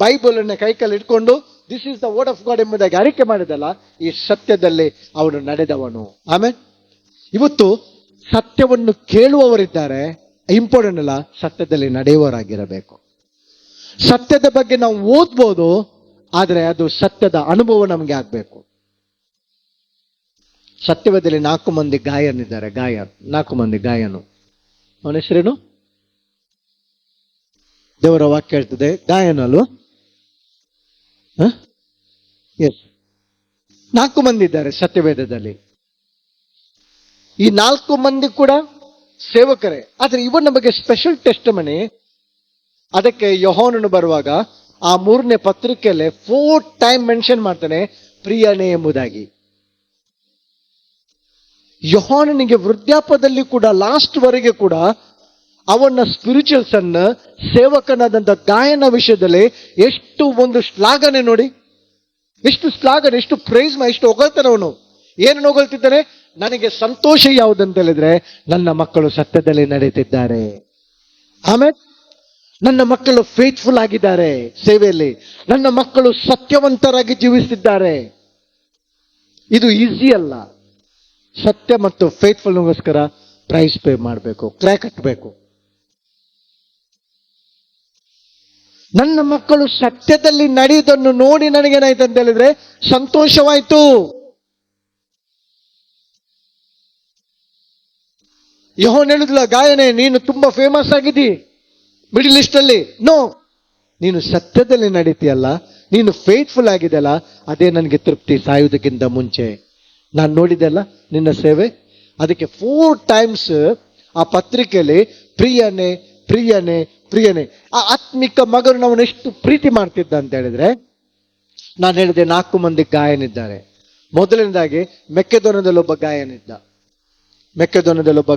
ಬೈಬಲ್ ಅನ್ನ ಕೈಕಲ್ಲಿ ಇಟ್ಕೊಂಡು this is the word of god ಎಂಬುದಾಗಿ ಅರಿಕೆ ಮಾಡಿದಲ್ಲ, ಈ ಸತ್ಯದಲ್ಲಿ ಅವನು ನಡೆದವನು. ಆಮೇಲೆ ಇವತ್ತು ಸತ್ಯವನ್ನು ಕೇಳುವವರಿದ್ದಾರೆ, ಇಂಪಾರ್ಟೆಂಟ್ ಅಲ್ಲ, ಸತ್ಯದಲ್ಲಿ ನಡೆಯುವವರಾಗಿರಬೇಕು. ಸತ್ಯದ ಬಗ್ಗೆ ನಾವು ಓದ್ಬೋದು, ಆದರೆ ಅದು ಸತ್ಯದ ಅನುಭವ ನಮಗೆ ಆಗ್ಬೇಕು. ಸತ್ಯವೇದದಲ್ಲಿ 4 ಮಂದಿ ಗಾಯನಿದ್ದಾರೆ. 4 ಮಂದಿ ಗಾಯನು. ಅವನ ಹೆಸರೇನು? ದೇವರ ವಾಕ್ಯ ಹೇಳ್ತದೆ ಗಾಯನು ಅಲ್ವಾ? ಎಸ್, 4 ಮಂದಿ ಇದ್ದಾರೆ ಸತ್ಯವೇದದಲ್ಲಿ. ಈ 4 ಮಂದಿ ಕೂಡ ಸೇವಕರೇ. ಆದ್ರೆ ಇವನ ಬಗ್ಗೆ ಸ್ಪೆಷಲ್ ಟೆಸ್ಟಿಮನಿ. ಅದಕ್ಕೆ ಯೋಹಾನನು ಬರುವಾಗ ಆ 3ನೇ ಪತ್ರಿಕೆಯಲ್ಲಿ 4 ಟೈಮ್ ಮೆನ್ಷನ್ ಮಾಡ್ತಾನೆ ಪ್ರಿಯನೇ ಎಂಬುದಾಗಿ. ಯೋಹಾನನಿಗೆ ವೃದ್ಧಾಪದಲ್ಲಿ ಕೂಡ ಲಾಸ್ಟ್ ವರೆಗೆ ಕೂಡ ಅವನ ಸ್ಪಿರಿಚುವಲ್ಸ್ ಅನ್ನ, ಸೇವಕನಾದಂತ ಗಾಯನ ವಿಷಯದಲ್ಲಿ ಎಷ್ಟು ಒಂದು ಶ್ಲಾಘನೆ ನೋಡಿ, ಎಷ್ಟು ಶ್ಲಾಘನೆ, ಎಷ್ಟು ಪ್ರೈಸ್, ಎಷ್ಟು ಹೊಗಳ್ತಾನೆ ಅವನು. ಏನು ಹೊಗಳ್ತಿದ್ದಾನೆ? ನನಗೆ ಸಂತೋಷ ಯಾವುದಂತ ಹೇಳಿದ್ರೆ ನನ್ನ ಮಕ್ಕಳು ಸತ್ಯದಲ್ಲಿ ನಡೀತಿದ್ದಾರೆ. ಆಮೇಲೆ ನನ್ನ ಮಕ್ಕಳು ಫೇತ್ಫುಲ್ ಆಗಿದ್ದಾರೆ ಸೇವೆಯಲ್ಲಿ, ನನ್ನ ಮಕ್ಕಳು ಸತ್ಯವಂತರಾಗಿ ಜೀವಿಸಿದ್ದಾರೆ. ಇದು ಈಸಿ ಅಲ್ಲ. ಸತ್ಯ ಮತ್ತು ಫೇತ್ಫುಲ್ಗೋಸ್ಕರ ಪ್ರೈಸ್ ಪೇ ಮಾಡಬೇಕು, ಕ್ರಯ ಕಟ್ಟಬೇಕು. ನನ್ನ ಮಕ್ಕಳು ಸತ್ಯದಲ್ಲಿ ನಡೆಯುವುದನ್ನು ನೋಡಿ ನನಗೇನಾಯ್ತು ಅಂತ ಹೇಳಿದ್ರೆ ಸಂತೋಷವಾಯ್ತು. ಯೋಹಾನ ಹೇಳಿದ್ಲ, ಗಾಯನೇ ನೀನು ತುಂಬಾ ಫೇಮಸ್ ಆಗಿದ್ದಿ ಮಿಡಲ್ ಈಸ್ಟ್ ಅಲ್ಲಿ. ನೋ, ನೀನು ಸತ್ಯದಲ್ಲಿ ನಡೀತೀಯಲ್ಲ, ನೀನು ಫೇತ್ಫುಲ್ ಆಗಿದೆಯಲ್ಲ, ಅದೇ ನನಗೆ ತೃಪ್ತಿ. ಸಾಯುವುದಕ್ಕಿಂತ ಮುಂಚೆ ನಾನು ನೋಡಿದೆಲ್ಲ ನಿನ್ನ ಸೇವೆ. ಅದಕ್ಕೆ 4 ಟೈಮ್ಸ್ ಆ ಪತ್ರಿಕೆಯಲ್ಲಿ ಪ್ರಿಯನೇ ಪ್ರಿಯನೇ ಪ್ರಿಯನೇ. ಆ ಆತ್ಮಿಕ ಮಗನು ಅವನು ಎಷ್ಟು ಪ್ರೀತಿ ಮಾಡ್ತಿದ್ದ ಅಂತ ಹೇಳಿದ್ರೆ, ನಾನು ಹೇಳಿದೆ 4 ಮಂದಿ ಗಾಯನಿದ್ದಾರೆ. ಮೊದಲನೇದಾಗಿ ಮೆಕ್ಕೆದೋನದಲ್ಲಿ ಒಬ್ಬ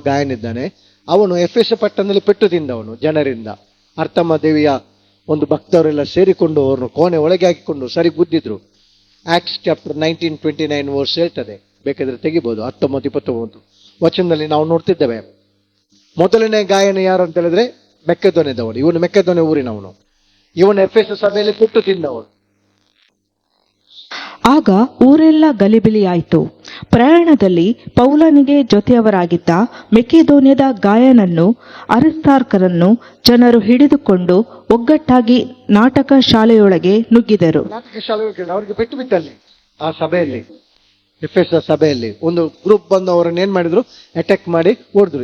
ಗಾಯನಿದ್ದಾನೆ. ಅವನು ಎಫೆಸ ಪಟ್ಟಣದಲ್ಲಿ ಪೆಟ್ಟು ತಿಂದವನು ಜನರಿಂದ. ಅರ್ತಮ ದೇವಿಯ ಒಂದು ಭಕ್ತವರೆಲ್ಲ ಸೇರಿಕೊಂಡು ಅವ್ರನ್ನು ಕೋಣೆ ಒಳಗೆ ಹಾಕಿಕೊಂಡು ಸರಿ ಗುದ್ದಿದ್ರು. ಆಕ್ಟ್ಸ್ ಚಾಪ್ಟರ್ 19:29 ವರ್ಸ್ ಹೇಳ್ತದೆ, ಬೇಕಾದ್ರೆ ತೆಗಿಬಹುದು. 19-29 ವಚನದಲ್ಲಿ ನಾವು ನೋಡ್ತಿದ್ದೇವೆ. ಮೊದಲನೇ ಗಾಯನ ಯಾರು ಅಂತ ಹೇಳಿದ್ರೆ ಮೆಕ್ಕೆದೋನೆದವನು. ಇವನು ಮೆಕ್ಕೆದೋನೆ ಊರಿನವನು. ಇವನು ಎಫೆಸ ಸಭೆಯಲ್ಲಿ ಪೆಟ್ಟು ತಿಂದವನು. ಆಗ ಊರೆಲ್ಲ ಗಲಿಬಿಲಿಯಾಯಿತು. ಪ್ರಯಾಣದಲ್ಲಿ ಪೌಲನಿಗೆ ಜೊತೆಯವರಾಗಿದ್ದ ಮೆಕೆದೋನ್ಯದ ಗಾಯನನ್ನು, ಅರಿಸ್ತಾರ್ಕರನ್ನು ಜನರು ಹಿಡಿದುಕೊಂಡು ಒಗ್ಗಟ್ಟಾಗಿ ನಾಟಕ ಶಾಲೆಯೊಳಗೆ ನುಗ್ಗಿದರು. ಅವ್ರಿಗೆ ಪೆಟ್ಟು ಬಿತ್ತಲ್ಲಿ ಆ ಸಭೆಯಲ್ಲಿ, ಎಫೆಸ ಸಭೆಯಲ್ಲಿ ಒಂದು ಗ್ರೂಪ್ ಬಂದು ಅವರನ್ನು ಏನ್ ಮಾಡಿದ್ರು, ಅಟ್ಯಾಕ್ ಮಾಡಿ ಹೊಡೆದ್ರು.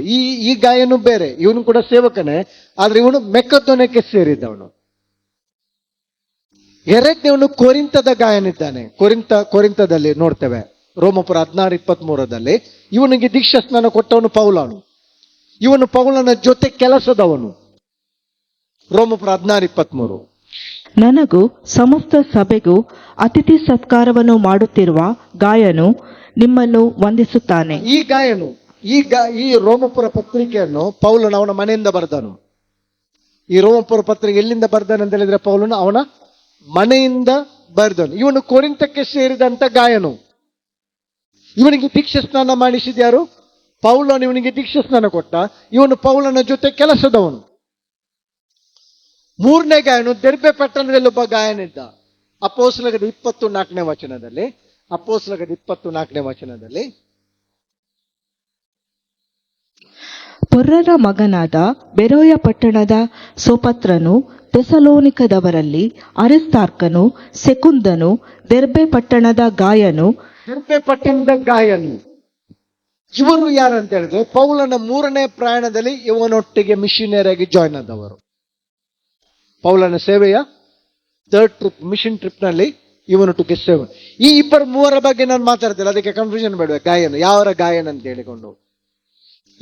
ಈ ಗಾಯನು ಬೇರೆ, ಇವನು ಕೂಡ ಸೇವಕನೇ, ಆದ್ರೆ ಇವನು ಮೆಕ್ಕೆದೋನ್ಯಕ್ಕೆ ಸೇರಿದ್ದವನು. ಎರಡನೇವನು ಕೊರಿಂತದ ಗಾಯನಿದ್ದಾನೆ. ಕೊರಿಂತದಲ್ಲಿ ನೋಡ್ತೇವೆ, ರೋಮಪುರ 16:23 ಇವನಿಗೆ ದೀಕ್ಷಾ ಸ್ನಾನ ಕೊಟ್ಟವನು ಪೌಲನು. ಇವನು ಪೌಲನ ಜೊತೆ ಕೆಲಸದವನು. ರೋಮಪುರ 16:23. ನನಗೂ ಸಮಸ್ತ ಸಭೆಗೂ ಅತಿಥಿ ಸತ್ಕಾರವನ್ನು ಮಾಡುತ್ತಿರುವ ಗಾಯನು ನಿಮ್ಮನ್ನು ವಂದಿಸುತ್ತಾನೆ. ಈ ಗಾಯನು ಈ ರೋಮಪುರ ಪತ್ರಿಕೆಯನ್ನು ಪೌಲನು ಅವನ ಮನೆಯಿಂದ ಬರೆದನು. ಈ ರೋಮಪುರ ಪತ್ರಿಕೆ ಎಲ್ಲಿಂದ ಬರ್ದಾನೆ ಅಂತ ಹೇಳಿದ್ರೆ ಪೌಲನು ಅವನ ಮನೆಯಿಂದ ಬರೆದನು. ಇವನು ಕೊರಿಂತಕ್ಕೆ ಸೇರಿದಂತ ಗಾಯನು. ಇವನಿಗೆ ದೀಕ್ಷಾ ಸ್ನಾನ ಮಾಡಿಸಿದ್ಯಾರು? ಪೌಲನು ಇವನಿಗೆ ದೀಕ್ಷಾ ಸ್ನಾನ ಕೊಟ್ಟ. ಇವನು ಪೌಲನ ಜೊತೆ ಕೆಲಸದವನು. 3ನೇ ಗಾಯನು ದೆರ್ಬೆ ಪಟ್ಟಣದಲ್ಲಿ ಒಬ್ಬ ಗಾಯನಿದ್ದ. ಅಪೊಸ್ತಲರ 24ನೇ ವಚನದಲ್ಲಿ ಪುರ್ರನ ಮಗನಾದ ಬೆರೋಯ ಪಟ್ಟಣದ ಸೋಪತ್ರನು, ಥೆಸಲೋನಿಕದವರಲ್ಲಿ ಅರಿಸ್ತಾರ್ಕನು, ಸೆಕುಂದನು, ದೆರ್ಬೆ ಪಟ್ಟಣದ ಗಾಯನು. ಇವರು ಯಾರಂತ ಹೇಳಿದ್ರೆ ಪೌಲನ 3ನೇ ಪ್ರಯಾಣದಲ್ಲಿ ಇವನೊಟ್ಟಿಗೆ ಮಿಷನರಿ ಆಗಿ ಜಾಯ್ನ್ ಆದವರು. ಪೌಲನ ಸೇವೆಯ 3rd ಟ್ರಿಪ್, ಮಿಷನ್ ಟ್ರಿಪ್ ನಲ್ಲಿ ಇವನೊಟ್ಟಿಗೆ ಸೇವೆ. ಈ 2-3 ಬಗ್ಗೆ ನಾನು ಮಾತಾಡ್ತಿಲ್ಲ, ಅದಕ್ಕೆ ಕನ್ಫ್ಯೂಷನ್ ಬೇಡ. ಗಾಯನ ಯಾವರ ಗಾಯನ ಅಂತ ಹೇಳಿಕೊಂಡು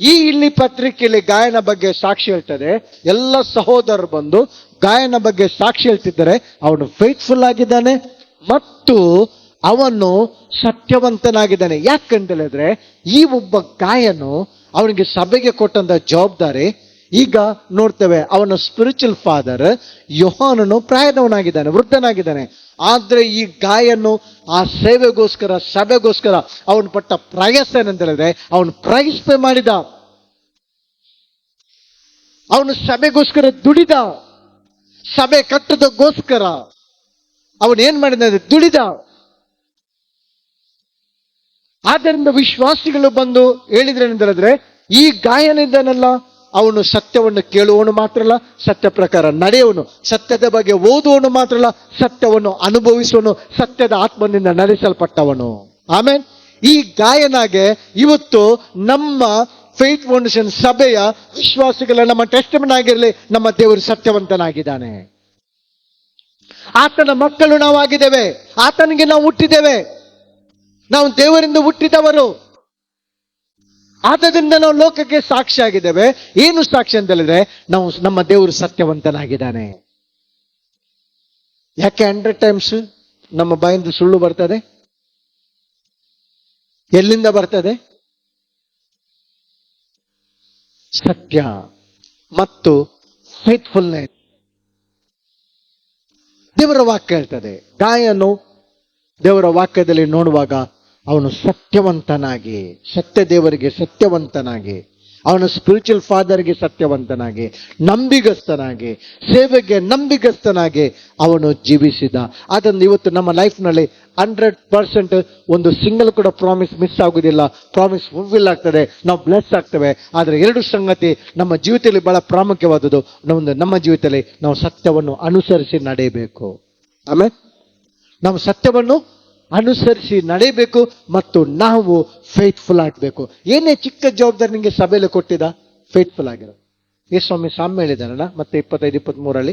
ಇಲ್ಲಿ ಪತ್ರಿಕೆಯಲ್ಲಿ ಗಾಯನ ಬಗ್ಗೆ ಸಾಕ್ಷಿ ಹೇಳ್ತದೆ. ಎಲ್ಲ ಸಹೋದರರು ಬಂದು ಗಾಯನ ಬಗ್ಗೆ ಸಾಕ್ಷಿ ಹೇಳ್ತಿದ್ದಾರೆ. ಅವನು ಫೇತ್ಫುಲ್ ಆಗಿದ್ದಾನೆ ಮತ್ತು ಅವನು ಸತ್ಯವಂತನಾಗಿದ್ದಾನೆ. ಯಾಕಂತ ಹೇಳಿದ್ರೆ ಈ ಒಬ್ಬ ಗಾಯನು ಅವನಿಗೆ ಸಭೆಗೆ ಕೊಟ್ಟಂತ ಜವಾಬ್ದಾರಿ. ಈಗ ನೋಡ್ತೇವೆ, ಅವನ ಸ್ಪಿರಿಚುವಲ್ ಫಾದರ್ ಯೋಹಾನನು ಪ್ರಾಯದವನಾಗಿದ್ದಾನೆ, ವೃದ್ಧನಾಗಿದ್ದಾನೆ. ಆದ್ರೆ ಈ ಗಾಯನು ಆ ಸೇವೆಗೋಸ್ಕರ, ಸಭೆಗೋಸ್ಕರ ಅವನು ಪಟ್ಟ ಪ್ರಯಾಸ ಏನಂತ ಹೇಳಿದ್ರೆ, ಅವನು ಪ್ರೈಸ್ ಪೇ ಮಾಡಿದ, ಅವನು ಸಭೆಗೋಸ್ಕರ ದುಡಿದ, ಸಭೆ ಕಟ್ಟೋದಕ್ಕೋಸ್ಕರ ಅವನು ಏನ್ ಮಾಡಿದ, ದುಡಿದ. ಆದ್ದರಿಂದ ವಿಶ್ವಾಸಿಗಳು ಬಂದು ಹೇಳಿದ್ರೇನಂತ ಹೇಳಿದ್ರೆ, ಈ ಗಾಯನಿಂದನಲ್ಲ, ಅವನು ಸತ್ಯವನ್ನು ಕೇಳುವವನು ಮಾತ್ರ ಅಲ್ಲ, ಸತ್ಯ ಪ್ರಕಾರ ನಡೆಯುವನು, ಸತ್ಯದ ಬಗ್ಗೆ ಓದುವವನು ಮಾತ್ರ ಅಲ್ಲ, ಸತ್ಯವನ್ನು ಅನುಭವಿಸುವನು, ಸತ್ಯದ ಆತ್ಮನಿಂದ ನಡೆಸಲ್ಪಟ್ಟವನು. ಆಮೇಲೆ ಈ ಗಾಯನಾಗೆ ಇವತ್ತು ನಮ್ಮ ಫೇತ್ ಫೌಂಡೇಶನ್ ಸಭೆಯ ವಿಶ್ವಾಸಿಗಳ ನಮ್ಮ ಟೆಸ್ಟಿಮನಿ ಆಗಿರಲಿ, ನಮ್ಮ ದೇವರು ಸತ್ಯವಂತನಾಗಿದ್ದಾನೆ. ಆತನ ಮಕ್ಕಳು ನಾವಾಗಿದ್ದೇವೆ, ಆತನಿಗೆ ನಾವು ಹುಟ್ಟಿದ್ದೇವೆ, ನಾವು ದೇವರಿಂದ ಹುಟ್ಟಿದವರು. ಆದ್ದರಿಂದ ನಾವು ಲೋಕಕ್ಕೆ ಸಾಕ್ಷಿ ಆಗಿದ್ದೇವೆ. ಏನು ಸಾಕ್ಷಿ ಅಂತ ಹೇಳಿದ್ರೆ, ನಾವು ನಮ್ಮ ದೇವರು ಸತ್ಯವಂತನಾಗಿದ್ದಾನೆ. ಯಾಕೆ 100 ಟೈಮ್ಸ್ ನಮ್ಮ ಬಾಯಿಂದ ಸುಳ್ಳು ಬರ್ತದೆ? ಎಲ್ಲಿಂದ ಬರ್ತದೆ? ಸತ್ಯ ಮತ್ತು ಫೇತ್ಫುಲ್ನೆಸ್. ದೇವರ ವಾಕ್ಯ ಹೇಳ್ತದೆ, ಗಾಯನು ದೇವರ ವಾಕ್ಯದಲ್ಲಿ ನೋಡುವಾಗ ಅವನು ಸತ್ಯವಂತನಾಗಿ, ಸತ್ಯ ದೇವರಿಗೆ ಸತ್ಯವಂತನಾಗಿ, ಅವನ ಸ್ಪಿರಿಚುವಲ್ ಫಾದರ್ಗೆ ಸತ್ಯವಂತನಾಗಿ, ನಂಬಿಗಸ್ತನಾಗಿ, ಸೇವೆಗೆ ನಂಬಿಗಸ್ತನಾಗಿ ಅವನು ಜೀವಿಸಿದ. ಅದನ್ನು ಇವತ್ತು ನಮ್ಮ ಲೈಫ್ನಲ್ಲಿ 100% ಒಂದು ಸಿಂಗಲ್ ಕೂಡ ಪ್ರಾಮಿಸ್ ಮಿಸ್ ಆಗುದಿಲ್ಲ. ಪ್ರಾಮಿಸ್ ಫುಲ್ಫಿಲ್ ಆಗ್ತದೆ, ನಾವು ಬ್ಲೆಸ್ ಆಗ್ತೇವೆ. ಆದರೆ 2 ಸಂಗತಿ ನಮ್ಮ ಜೀವಿತದಲ್ಲಿ ಬಹಳ ಪ್ರಾಮುಖ್ಯವಾದದ್ದು. ನಮ್ಮ ಜೀವಿತದಲ್ಲಿ ನಾವು ಸತ್ಯವನ್ನು ಅನುಸರಿಸಿ ನಡೆಯಬೇಕು. ಆಮೇಲೆ ನಾವು ಸತ್ಯವನ್ನು ಅನುಸರಿಸಿ ನಡೆಯಬೇಕು ಮತ್ತು ನಾವು ಫೇತ್ಫುಲ್ ಆಗಬೇಕು. ಏನೇ ಚಿಕ್ಕ ಜವಾಬ್ದಾರಿ ನಿಮಗೆ ಸಭೆಯಲ್ಲಿ ಕೊಟ್ಟಿದ, ಫೇತ್ಫುಲ್ ಆಗಿರೋ. ಸ್ವಾಮಿ ಸಾಮ್ಯ ಹೇಳಿದಾರಲ್ಲ, ಮತ್ತೆ 25-23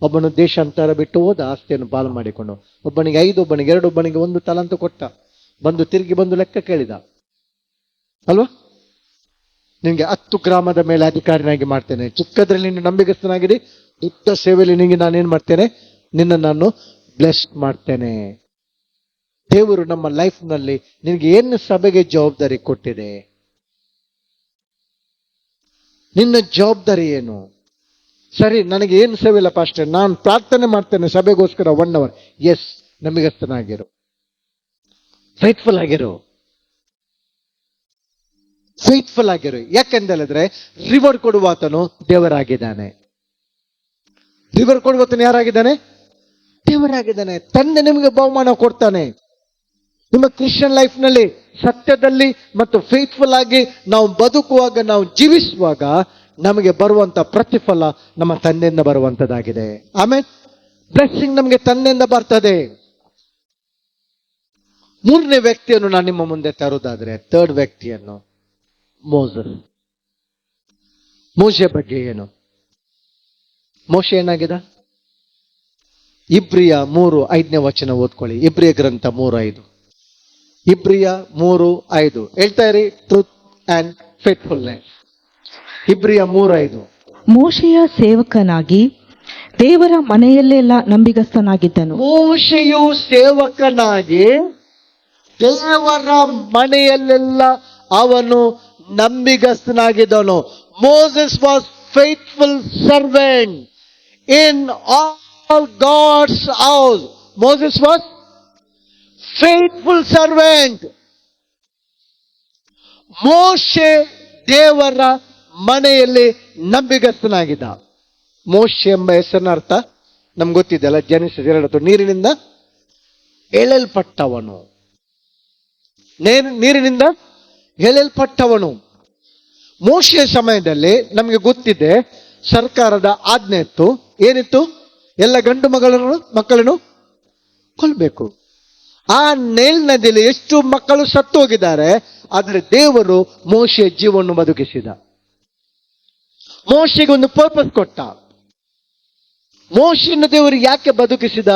ಒಬ್ಬನು ದೇಶಾಂತರ ಬಿಟ್ಟು ಹೋದ, ಆಸ್ತಿಯನ್ನು ಪಾಲು ಮಾಡಿಕೊಂಡು. ಒಬ್ಬನಿಗೆ 5, ಒಬ್ಬನಿಗೆ 2, ಒಬ್ಬನಿಗೆ 1 ತಲಾಂತು ಕೊಟ್ಟ. ತಿರುಗಿ ಬಂದು ಲೆಕ್ಕ ಕೇಳಿದ ಅಲ್ವಾ, ನಿನ್ಗೆ 10 ಗ್ರಾಮದ ಮೇಲೆ ಅಧಿಕಾರಿನಾಗಿ ಮಾಡ್ತೇನೆ, ಚಿಕ್ಕದ್ರಲ್ಲಿ ನೀನು ನಂಬಿಗಸ್ತನಾಗಿರಿ, ದೊಡ್ಡ ಸೇವೆಯಲ್ಲಿ ನಿನಗೆ ನಾನೇನ್ ಮಾಡ್ತೇನೆ, ನಾನು ಬ್ಲೆಸ್ ಮಾಡ್ತೇನೆ. ದೇವರು ನಮ್ಮ ಲೈಫ್ ನಲ್ಲಿ ನಿನಗೆ ಏನು ಸಭೆಗೆ ಜವಾಬ್ದಾರಿ ಕೊಟ್ಟಿದೆ, ನಿನ್ನ ಜವಾಬ್ದಾರಿ ಏನು? ಸರಿ, ನನಗೆ ಏನು ಸೇವೆ ಇಲ್ಲ ಪಾಸ್ಟರ್, ನಾನು ಪ್ರಾರ್ಥನೆ ಮಾಡ್ತೇನೆ ಸಭೆಗೋಸ್ಕರ 1 hour. ಎಸ್, ನಂಬಿಗಸ್ತನಾಗಿರು, ಫೇತ್ಫುಲ್ ಆಗಿರು, ಫೇತ್ಫುಲ್ ಆಗಿರು. ಯಾಕೆಂತ ಹೇಳಿದ್ರೆ ರಿವಾರ್ಡ್ ಕೊಡುವಾತನು ದೇವರಾಗಿದ್ದಾನೆ. ರಿವಾರ್ಡ್ ಕೊಡುವಾತನು ಯಾರಾಗಿದ್ದಾನೆ? ದೇವರಾಗಿದ್ದಾನೆ. ತಂದೆ ನಿಮಗೆ ಬಹುಮಾನ ಕೊಡ್ತಾನೆ. ನಿಮ್ಮ ಕ್ರಿಶ್ಚಿಯನ್ ಲೈಫ್ ನಲ್ಲಿ ಸತ್ಯದಲ್ಲಿ ಮತ್ತು ಫೇತ್ಫುಲ್ ಆಗಿ ನಾವು ಬದುಕುವಾಗ, ನಾವು ಜೀವಿಸುವಾಗ ನಮಗೆ ಬರುವಂತ ಪ್ರತಿಫಲ ನಮ್ಮ ತಂದೆಯಿಂದ ಬರುವಂತದ್ದಾಗಿದೆ. ಆಮೇಲೆ ಬ್ಲೆಸ್ಸಿಂಗ್ ನಮಗೆ ತಂದೆಯಿಂದ ಬರ್ತದೆ. 3ನೇ ವ್ಯಕ್ತಿಯನ್ನು ನಾನು ನಿಮ್ಮ ಮುಂದೆ ತರುವುದಾದ್ರೆ, 3rd ವ್ಯಕ್ತಿಯನ್ನು, ಮೋಸೆ. ಮೋಶೆ ಬಗ್ಗೆ ಏನು? ಮೋಶೆ ಏನಾಗಿದೆ? ಇಬ್ರಿಯ 3:5 ಓದ್ಕೊಳ್ಳಿ. ಇಬ್ರಿಯ ಗ್ರಂಥ 3:5. ಇಬ್ರಿಯ 3:5 ಹೇಳ್ತಾ ಇರಿ, ಟ್ರೂತ್ ಅಂಡ್ ಫೇತ್ಫುಲ್ನೆಸ್. ಇಬ್ರಿಯ 3:5. ಮೋಶೆಯ ಸೇವಕನಾಗಿ ದೇವರ ಮನೆಯಲ್ಲೆಲ್ಲ ನಂಬಿಗಸ್ತನಾಗಿದ್ದನು. ಮೋಶೆಯು ಸೇವಕನಾಗಿ ದೇವರ ಮನೆಯಲ್ಲೆಲ್ಲ ಅವನು ನಂಬಿಗಸ್ತನಾಗಿದ್ದನು. Moses was faithful servant in all God's house. Moses was faithful servant. ಮೋಶೆ ದೇವರ ಮನೆಯಲ್ಲಿ ನಂಬಿಗಸ್ತನಾಗಿದ್ದ. ಮೋಶೆ ಎಂಬ ಹೆಸರಿನ ಅರ್ಥ ನಮ್ಗೆ ಗೊತ್ತಿದೆಯಲ್ಲ, ಜೆನೆಸಿಸ್ 2, ನೀರಿನಿಂದ ಎಳೆಯಲ್ಪಟ್ಟವನು. ನೀರಿನಿಂದ ಎಳೆಯಲ್ಪಟ್ಟವನು. ಮೋಶೆಯ ಸಮಯದಲ್ಲಿ ನಮಗೆ ಗೊತ್ತಿದೆ, ಸರ್ಕಾರದ ಆಜ್ಞೆ ಇತ್ತು. ಏನಿತ್ತು? ಎಲ್ಲ ಗಂಡು ಮಕ್ಕಳನ್ನು ಕೊಲ್ಲಬೇಕು. ಆ ನೈಲ್ ನದಿಯಲ್ಲಿ ಎಷ್ಟು ಮಕ್ಕಳು ಸತ್ತು ಹೋಗಿದ್ದಾರೆ. ಆದರೆ ದೇವರು ಮೋಶೆಯ ಜೀವವನ್ನು ಬದುಕಿಸಿದ. ಮೋಶೆಗೆ ಒಂದು ಪರ್ಪಸ್ ಕೊಟ್ಟ. ಮೋಶೆಯನ್ನು ದೇವರು ಯಾಕೆ ಬದುಕಿಸಿದ?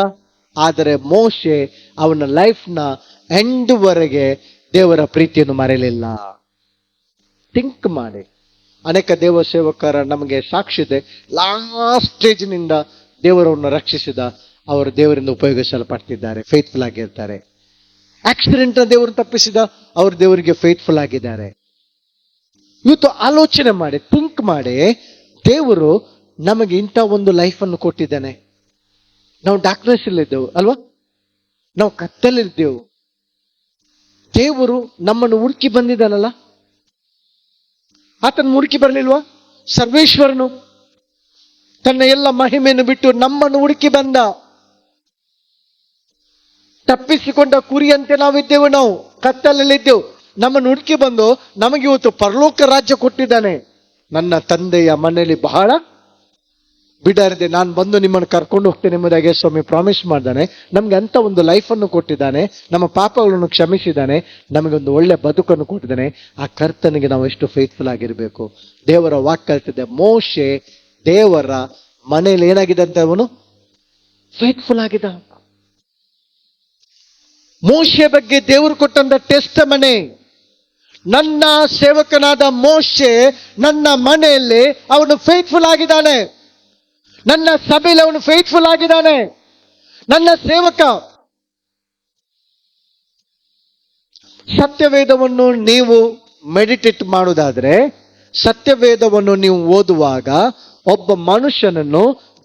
ಆದರೆ ಮೋಶೆ ಅವನ ಲೈಫ್ನ ಎಂಡ್ವರೆಗೆ ದೇವರ ಪ್ರೀತಿಯನ್ನು ಮರೆಯಲಿಲ್ಲ. ಥಿಂಕ್ ಮಾಡಿ. ಅನೇಕ ದೇವ ಸೇವಕರ ನಮಗೆ ಸಾಕ್ಷಿ ಇದೆ. ಲಾಸ್ಟ್ ಸ್ಟೇಜ್ನಿಂದ ದೇವರನ್ನು ರಕ್ಷಿಸಿದ ಅವರು ದೇವರಿಂದ ಉಪಯೋಗಿಸಲ್ಪಡ್ತಿದ್ದಾರೆ, ಫೇತ್ಫುಲ್ ಆಗಿರ್ತಾರೆ. ಆಕ್ಸಿಡೆಂಟ್ ದೇವರು ತಪ್ಪಿಸಿದ ಅವರು ದೇವರಿಗೆ ಫೇತ್ಫುಲ್ ಆಗಿದ್ದಾರೆ. ಇವತ್ತು ಆಲೋಚನೆ ಮಾಡಿ, ಥಿಂಕ್ ಮಾಡಿ, ದೇವರು ನಮಗೆ ಇಂಥ ಒಂದು ಲೈಫನ್ನು ಕೊಟ್ಟಿದ್ದಾನೆ. ನಾವು ಡಾರ್ಕ್ನೆಸ್ ಇಲ್ಲಿದ್ದೆವು ಅಲ್ವಾ, ನಾವು ಕತ್ತಲಿದ್ದೆವು. ದೇವರು ನಮ್ಮನ್ನು ಹುಡುಕಿ ಬಂದಿದ್ದಾನಲ್ಲ, ಆತನ ಹುಡುಕಿ ಬರಲಿಲ್ವಾ? ಸರ್ವೇಶ್ವರನು ತನ್ನ ಎಲ್ಲ ಮಹಿಮೆಯನ್ನು ಬಿಟ್ಟು ನಮ್ಮನ್ನು ಹುಡುಕಿ ಬಂದ. ತಪ್ಪಿಸಿಕೊಂಡ ಕುರಿಯಂತೆ ನಾವಿದ್ದೆವು, ನಾವು ಕತ್ತಲಲ್ಲಿದ್ದೆವು. ನಮ್ಮನ್ನು ಹುಡುಕಿ ಬಂದು ನಮಗೆ ಇವತ್ತು ಪರಲೋಕ ರಾಜ್ಯ ಕೊಟ್ಟಿದ್ದಾನೆ. ನನ್ನ ತಂದೆಯ ಮನೆಯಲ್ಲಿ ಬಹಳ ಬಿಡಾರಿದೆ, ನಾನು ಬಂದು ನಿಮ್ಮನ್ನು ಕರ್ಕೊಂಡು ಹೋಗ್ತೇನೆ ಎಂಬುದಾಗಿ ಸ್ವಾಮಿ ಪ್ರಾಮಿಸ್ ಮಾಡಿದ್ದಾನೆ. ನಮ್ಗೆ ಅಂತ ಒಂದು ಲೈಫನ್ನು ಕೊಟ್ಟಿದ್ದಾನೆ, ನಮ್ಮ ಪಾಪಗಳನ್ನು ಕ್ಷಮಿಸಿದ್ದಾನೆ, ನಮಗೊಂದು ಒಳ್ಳೆ ಬದುಕನ್ನು ಕೊಟ್ಟಿದ್ದಾನೆ. ಆ ಕರ್ತನಿಗೆ ನಾವು ಎಷ್ಟು ಫೇತ್ಫುಲ್ ಆಗಿರಬೇಕು. ದೇವರ ವಾಕ್ಯ ಹೇಳ್ತಿದೆ, ಮೋಶೆ ದೇವರ ಮನೆಯಲ್ಲಿ ಏನಾಗಿದ್ದಂತೆ, ಅವನು ಫೇತ್ಫುಲ್ ಆಗಿದ್ದ. ಮೋಶೆ ಬಗ್ಗೆ ದೇವರು ಕೊಟ್ಟಂತ ಟೆಸ್ಟ್ ಮನೆ, ನನ್ನ ಸೇವಕನಾದ ಮೋಶೆ ನನ್ನ ಮನೆಯಲ್ಲಿ ಅವನು ಫೇತ್ಫುಲ್ ಆಗಿದ್ದಾನೆ, ನನ್ನ ಸಭೆಯಲ್ಲಿ ಅವನು ಫೇತ್ಫುಲ್ ಆಗಿದ್ದಾನೆ, ನನ್ನ ಸೇವಕ. ಸತ್ಯವೇದವನ್ನು ನೀವು ಮೆಡಿಟೇಟ್ ಮಾಡುವುದಾದ್ರೆ, ಸತ್ಯವೇದವನ್ನು ನೀವು ಓದುವಾಗ ಒಬ್ಬ ಮನುಷ್ಯನನ್ನು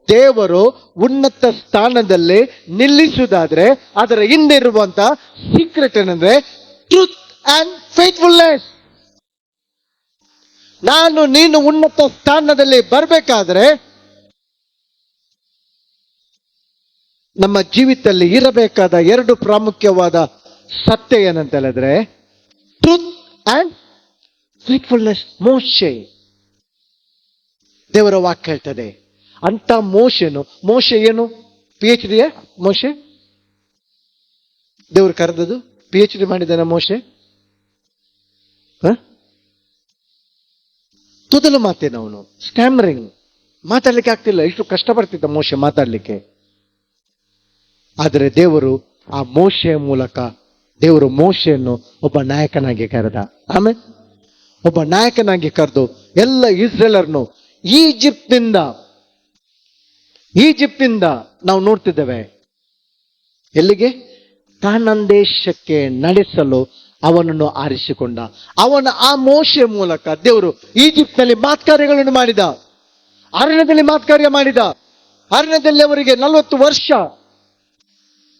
ದೇವರು ಉನ್ನತ ಸ್ಥಾನದಲ್ಲಿ ನಿಲ್ಲಿಸುವುದಾದ್ರೆ ಅದರ ಹಿಂದೆ ಇರುವಂತ ಸೀಕ್ರೆಟ್ ಏನಂದ್ರೆ ಟ್ರೂತ್ ಅಂಡ್ ಫೇತ್ಫುಲ್ನೆಸ್. ನಾನು ನೀನು ಉನ್ನತ ಸ್ಥಾನದಲ್ಲಿ ಬರಬೇಕಾದ್ರೆ ನಮ್ಮ ಜೀವಿತದಲ್ಲಿ ಇರಬೇಕಾದ ಎರಡು ಪ್ರಾಮುಖ್ಯವಾದ ಸತ್ಯ ಏನಂತ ಹೇಳಿದ್ರೆ ಟ್ರೂತ್ ಅಂಡ್ ಫೇತ್ಫುಲ್ನೆಸ್. ಮೋಶೆ ದೇವರ ವಾಕ್ಯ ಹೇಳ್ತದೆ, ಅಂತ ಮೋಶೆ ಏನು PhD ಮೋಶೆ ದೇವರು ಕರೆದದು, PhD ಮಾಡಿದ್ದಾನೆ ಮೋಶೆ. ತೊದಲು ಮಾತೇನು ಅವನು, ಸ್ಟ್ಯಾಮರಿಂಗ್, ಮಾತಾಡ್ಲಿಕ್ಕೆ ಆಗ್ತಿಲ್ಲ, ಇಷ್ಟು ಕಷ್ಟಪಡ್ತಿದ್ದ ಮೋಶೆ ಮಾತಾಡ್ಲಿಕ್ಕೆ. ಆದರೆ ದೇವರು ಆ ಮೋಶೆಯ ಮೂಲಕ ದೇವರು ಮೋಶೆಯನ್ನು ಒಬ್ಬ ನಾಯಕನಾಗಿ ಕರೆದ. ಆಮೇಲೆ ಒಬ್ಬ ನಾಯಕನಾಗಿ ಕರೆದು ಎಲ್ಲ ಇಸ್ರೇಲರ್ನು ಈಜಿಪ್ತಿಂದ ನಾವು ನೋಡ್ತಿದ್ದೇವೆ ಎಲ್ಲಿಗೆ, ಕಾನಾನ್ ದೇಶಕ್ಕೆ ನಡೆಸಲು ಅವನನ್ನು ಆರಿಸಿಕೊಂಡ. ಆ ಮೋಶೆಯ ಮೂಲಕ ದೇವರು ಈಜಿಪ್ಟ್ನಲ್ಲಿ ಮಾತ್ಕಾರ್ಯಗಳನ್ನು ಮಾಡಿದ, ಅರಣ್ಯದಲ್ಲಿ ಮಾತ್ಕಾರ್ಯ ಮಾಡಿದ. ಅರಣ್ಯದಲ್ಲಿ ಅವರಿಗೆ 40 ವರ್ಷ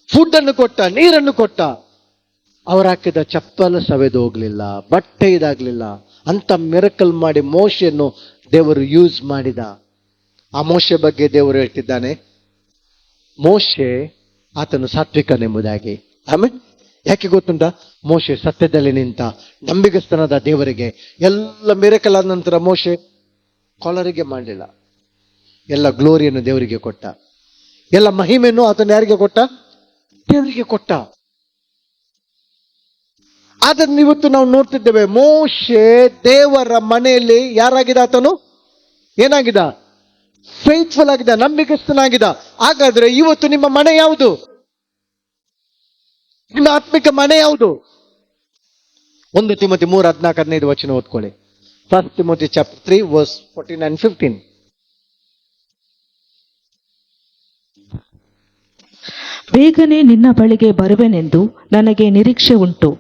ಫುಡ್ ಅನ್ನು ಕೊಟ್ಟ, ನೀರನ್ನು ಕೊಟ್ಟ. ಅವರು ಹಾಕಿದ ಚಪ್ಪಲ ಸವೆದು ಹೋಗ್ಲಿಲ್ಲ, ಬಟ್ಟೆ ಇದಾಗ್ಲಿಲ್ಲ. ಅಂತ ಮಿರಕಲ್ ಮಾಡಿ ಮೋಶೆಯನ್ನು ದೇವರು ಯೂಸ್ ಮಾಡಿದ. ಆ ಮೋಶೆ ಬಗ್ಗೆ ದೇವರು ಹೇಳ್ತಿದ್ದಾನೆ, ಮೋಶೆ ಆತನು ಸಾತ್ವಿಕನೆಂಬುದಾಗಿ. ಆಮೇಲೆ ಯಾಕೆ ಗೊತ್ತುಂಟ, ಮೋಶೆ ಸತ್ಯದಲ್ಲಿ ನಿಂತ ನಂಬಿಗಸ್ತನಾದ ದೇವರಿಗೆ. ಎಲ್ಲ ಮಿರಕಲ್ ಆದ ನಂತರ ಮೋಶೆ ಕಾಲರಿಗೆ ಮಾಡಲಿಲ್ಲ, ಎಲ್ಲ ಗ್ಲೋರಿಯನ್ನು ದೇವರಿಗೆ ಕೊಟ್ಟ, ಎಲ್ಲ ಮಹಿಮೆಯನ್ನು ಆತನು ಯಾರಿಗೆ ಕೊಟ್ಟ, ದೇವರಿಗೆ ಕೊಟ್ಟ. ಅದನ್ನು ಇವತ್ತು ನಾವು ನೋಡ್ತಿದ್ದೇವೆ. ಮೋಶೆ ದೇವರ ಮನೆಯಲ್ಲಿ ಯಾರಾಗಿದ್ದ, ಆತನು ಏನಾಗಿದ್ದ, ಫೇತ್ಫುಲ್ ಆಗಿದ್ದ, ನಂಬಿಕಸ್ಥನಾಗಿದ್ದ. ಹಾಗಾದ್ರೆ ಇವತ್ತು ನಿಮ್ಮ ಮನೆ ಯಾವುದು, ನಿಮ್ಮ ಆತ್ಮಿಕ ಮನೆ ಯಾವುದು? 1 ತಿಮೋಥಿ 3:14-15 ಓದ್ಕೊಳ್ಳಿ. 1 ತಿಮೋಥಿ ಚಾಪ್ಟರ್ 3 ವರ್ಸ್ 14 and 15. ಬೇಗನೆ ನಿನ್ನ ಬಳಿಗೆ ಬರುವೆನೆಂದು ನನಗೆ ನಿರೀಕ್ಷೆ ಉಂಟು.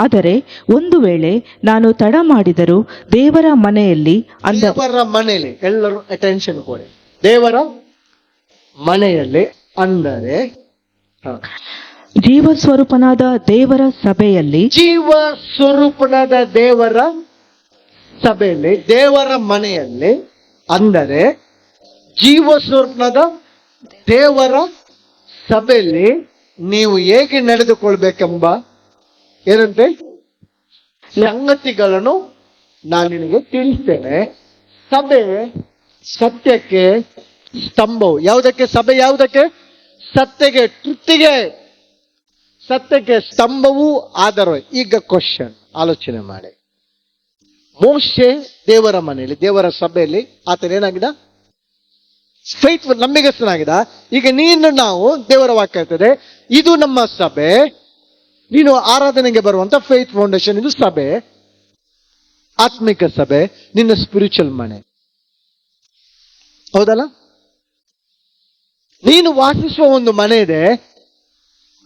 ಆದರೆ ಒಂದು ವೇಳೆ ನಾನು ತಡ ಮಾಡಿದರೂ ದೇವರ ಮನೆಯಲ್ಲಿ ಎಲ್ಲರೂ ಅಟೆನ್ಷನ್ ಕೊಡಿ. ದೇವರ ಮನೆಯಲ್ಲಿ ಅಂದರೆ ಜೀವಸ್ವರೂಪನಾದ ದೇವರ ಸಭೆಯಲ್ಲಿ, ಜೀವಸ್ವರೂಪನಾದ ದೇವರ ಸಭೆಯಲ್ಲಿ, ದೇವರ ಮನೆಯಲ್ಲಿ ಅಂದರೆ ಜೀವಸ್ವರೂಪನಾದ ದೇವರ ಸಭೆಯಲ್ಲಿ ನೀವು ಹೇಗೆ ನಡೆದುಕೊಳ್ಬೇಕೆಂಬ ಏನಂತೆ ಸಂಗತಿಗಳನ್ನು ನಾನು ನಿನಗೆ ತಿಳಿಸ್ತೇನೆ. ಸಭೆ ಸತ್ಯಕ್ಕೆ ಸ್ತಂಭವು. ಯಾವುದಕ್ಕೆ ಸಭೆ? ಯಾವುದಕ್ಕೆ? ಸತ್ಯಕ್ಕೆ, ತೃಪ್ತಿಗೆ. ಸತ್ಯಕ್ಕೆ ಸ್ತಂಭವೂ ಆಧಾರ. ಈಗ ಕ್ವಶನ್ ಆಲೋಚನೆ ಮಾಡಿ. ಮೋಶೆ ದೇವರ ಮನೆಯಲ್ಲಿ, ದೇವರ ಸಭೆಯಲ್ಲಿ ಆತನೇನಾಗಿದ್ದ? ಫೇತ್ಫುಲ್, ನಂಬಿಗಸ್ತನಾಗಿದ್ದ. ಈಗ ನಾವು ದೇವರ ವಾಕ್ಯ ಹೇಳ್ತದೆ, ಇದು ನಮ್ಮ ಸಭೆ, ನೀನು ಆರಾಧನೆಗೆ ಬರುವಂತ ಫೇತ್ ಫೌಂಡೇಶನ್, ಇದು ಸಭೆ. ಆತ್ಮಿಕ ಸಭೆ ನಿನ್ನ ಸ್ಪಿರಿಚುವಲ್ ಮನೆ. ಹೌದಲ್ಲ? ನೀನು ವಾಸಿಸುವ ಒಂದು ಮನೆ ಇದೆ.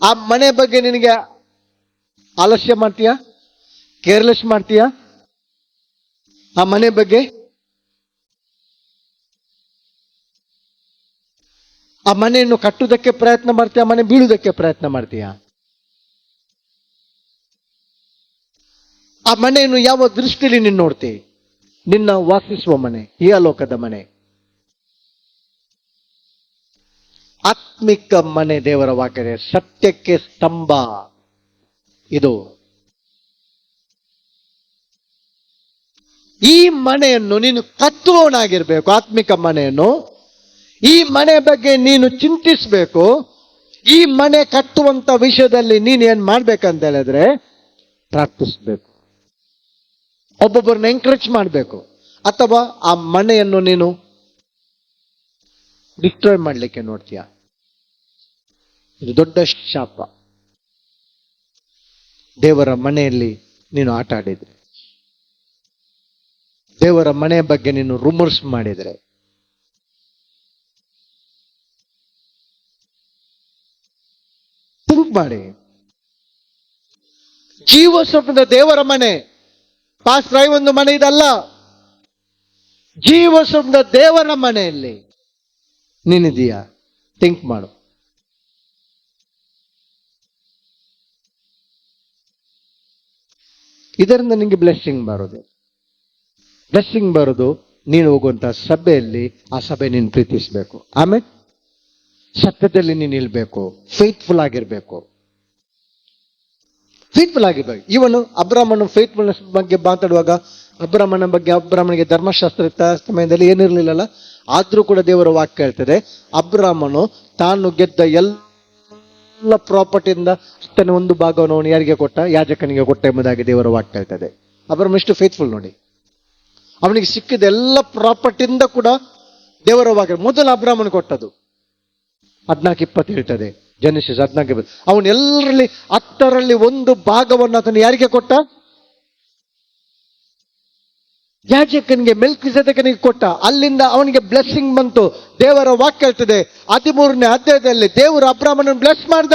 ಆ ಮನೆ ಬಗ್ಗೆ ನಿನಗೆ ಆಲಸ್ಯ ಮಾಡ್ತೀಯಾ? ಕೇರ್ಲೆಸ್ ಮಾಡ್ತೀಯಾ? ಆ ಮನೆ ಬಗ್ಗೆ ಆ ಮನೆಯನ್ನು ಕಟ್ಟುವುದಕ್ಕೆ ಪ್ರಯತ್ನ ಮಾಡ್ತೀಯಾ? ಮನೆ ಬೀಳುವುದಕ್ಕೆ ಪ್ರಯತ್ನ ಮಾಡ್ತೀಯಾ? ಆ ಮನೆಯನ್ನು ಯಾವ ದೃಷ್ಟಿಯಲ್ಲಿ ನೀನು ನೋಡ್ತಿ? ನಿನ್ನ ವಾಸಿಸುವ ಮನೆ, ಈ ಲೋಕದ ಮನೆ. ಆತ್ಮಿಕ ಮನೆ ದೇವರ ವಾಕ್ಯ, ಸತ್ಯಕ್ಕೆ ಸ್ತಂಭ ಇದು. ಈ ಮನೆಯನ್ನು ನೀನು ಕಟ್ಟುವವನಾಗಿರ್ಬೇಕು. ಆತ್ಮಿಕ ಮನೆಯನ್ನು, ಈ ಮನೆ ಬಗ್ಗೆ ನೀನು ಚಿಂತಿಸಬೇಕು. ಈ ಮನೆ ಕಟ್ಟುವಂತ ವಿಷಯದಲ್ಲಿ ನೀನು ಏನ್ ಮಾಡ್ಬೇಕಂತ ಹೇಳಿದ್ರೆ ಪ್ರಾರ್ಥಿಸ್ಬೇಕು. ಒಬ್ಬೊಬ್ಬರನ್ನ ಎಂಕರೇಜ್ ಮಾಡಬೇಕು. ಅಥವಾ ಆ ಮನೆಯನ್ನು ನೀನು ಡಿಸ್ಟ್ರಾಯ್ ಮಾಡಲಿಕ್ಕೆ ನೋಡ್ತೀಯ. ಇದು ದೊಡ್ಡ ಶಾಪ. ದೇವರ ಮನೆಯಲ್ಲಿ ನೀನು ಆಟ ಆಡಿದ್ರೆ, ದೇವರ ಮನೆಯ ಬಗ್ಗೆ ನೀನು ರೂಮರ್ಸ್ ಮಾಡಿದ್ರೆ, ಥಿಂಕ್ ಮಾಡಿ. ಜೀವ ಸ್ವಪ್ನದ ದೇವರ ಮನೆ ಪಾಸ್ಟ್ರೈ ಒಂದು ಮನೆ ಇದಲ್ಲ. ಜೀವ ಸ್ವಪ್ನದ ದೇವರ ಮನೆಯಲ್ಲಿ ನೀನಿದೀಯಾ? ಥಿಂಕ್ ಮಾಡು. ಇದರಿಂದ ನಿಂಗೆ ಬ್ಲೆಸ್ಸಿಂಗ್ ಬರೋದು. ಬ್ಲೆಸ್ಸಿಂಗ್ ಬರೋದು ನೀನು ಹೋಗುವಂತ ಸಭೆಯಲ್ಲಿ, ಆ ಸಭೆ ನೀನು ಪ್ರೀತಿಸಬೇಕು. ಆಮೇಲೆ ಸತ್ಯದಲ್ಲಿ ನೀನು ನಿಲ್ಬೇಕು, ಫೇತ್ಫುಲ್ ಆಗಿರ್ಬೇಕು. ಫೇತ್ಫುಲ್ ಆಗಿರ್ಬೇಕು. ಇವನು ಅಬ್ರಾಮನ ಫೇತ್ಫುಲ್ನೆಸ್ ಬಗ್ಗೆ ಮಾತಾಡುವಾಗ, ಅಬ್ರಾಮನಿಗೆ ಧರ್ಮಶಾಸ್ತ್ರ ಸಮಯದಲ್ಲಿ ಏನಿರಲಿಲ್ಲಲ್ಲ. ಆದ್ರೂ ಕೂಡ ದೇವರ ವಾಕ್ಯ ಹೇಳ್ತದೆ, ಅಬ್ರಾಮನು ತಾನು ಗೆದ್ದ ಎಲ್ಲ ಪ್ರಾಪರ್ಟಿಯಿಂದ ತನ್ನ ಒಂದು ಭಾಗವನ್ನು ಅವನು ಯಾರಿಗೆ ಕೊಟ್ಟ? ಯಾಜಕನಿಗೆ ಕೊಟ್ಟ ಎಂಬುದಾಗಿ ದೇವರ ವಾಕ್ಯ ಹೇಳ್ತದೆ. ಅಬ್ರಾಮ ಎಷ್ಟು ಫೇತ್ಫುಲ್ ನೋಡಿ. ಅವನಿಗೆ ಸಿಕ್ಕಿದ ಎಲ್ಲ ಪ್ರಾಪರ್ಟಿಯಿಂದ ಕೂಡ ದೇವರ ವಾಕ್ಯ ಮೊದಲು ಅಬ್ರಾಮನ್ ಕೊಟ್ಟದು. 14:20 ಹೇಳ್ತದೆ, ಜೆನೆಸಿಸ್ 14:20. ಅವನು ಎಲ್ಲರಲ್ಲಿ 10ರಲ್ಲಿ 1 ಭಾಗವನ್ನು ಅದನ್ನು ಯಾರಿಗೆ ಕೊಟ್ಟ? ಯಾಜಕನಿಗೆ, ಮೆಲ್ಕಿಸೆದೆಕನಿಗೆ ಕೊಟ್ಟ. ಅಲ್ಲಿಂದ ಅವನಿಗೆ ಬ್ಲೆಸ್ಸಿಂಗ್ ಬಂತು. ದೇವರ ವಾಕ್ಯ ಹೇಳ್ತದೆ 13ನೇ ಅಧ್ಯಾಯದಲ್ಲಿ ದೇವರು ಅಬ್ರಾಮನನ್ನು ಬ್ಲೆಸ್ ಮಾಡ್ದ.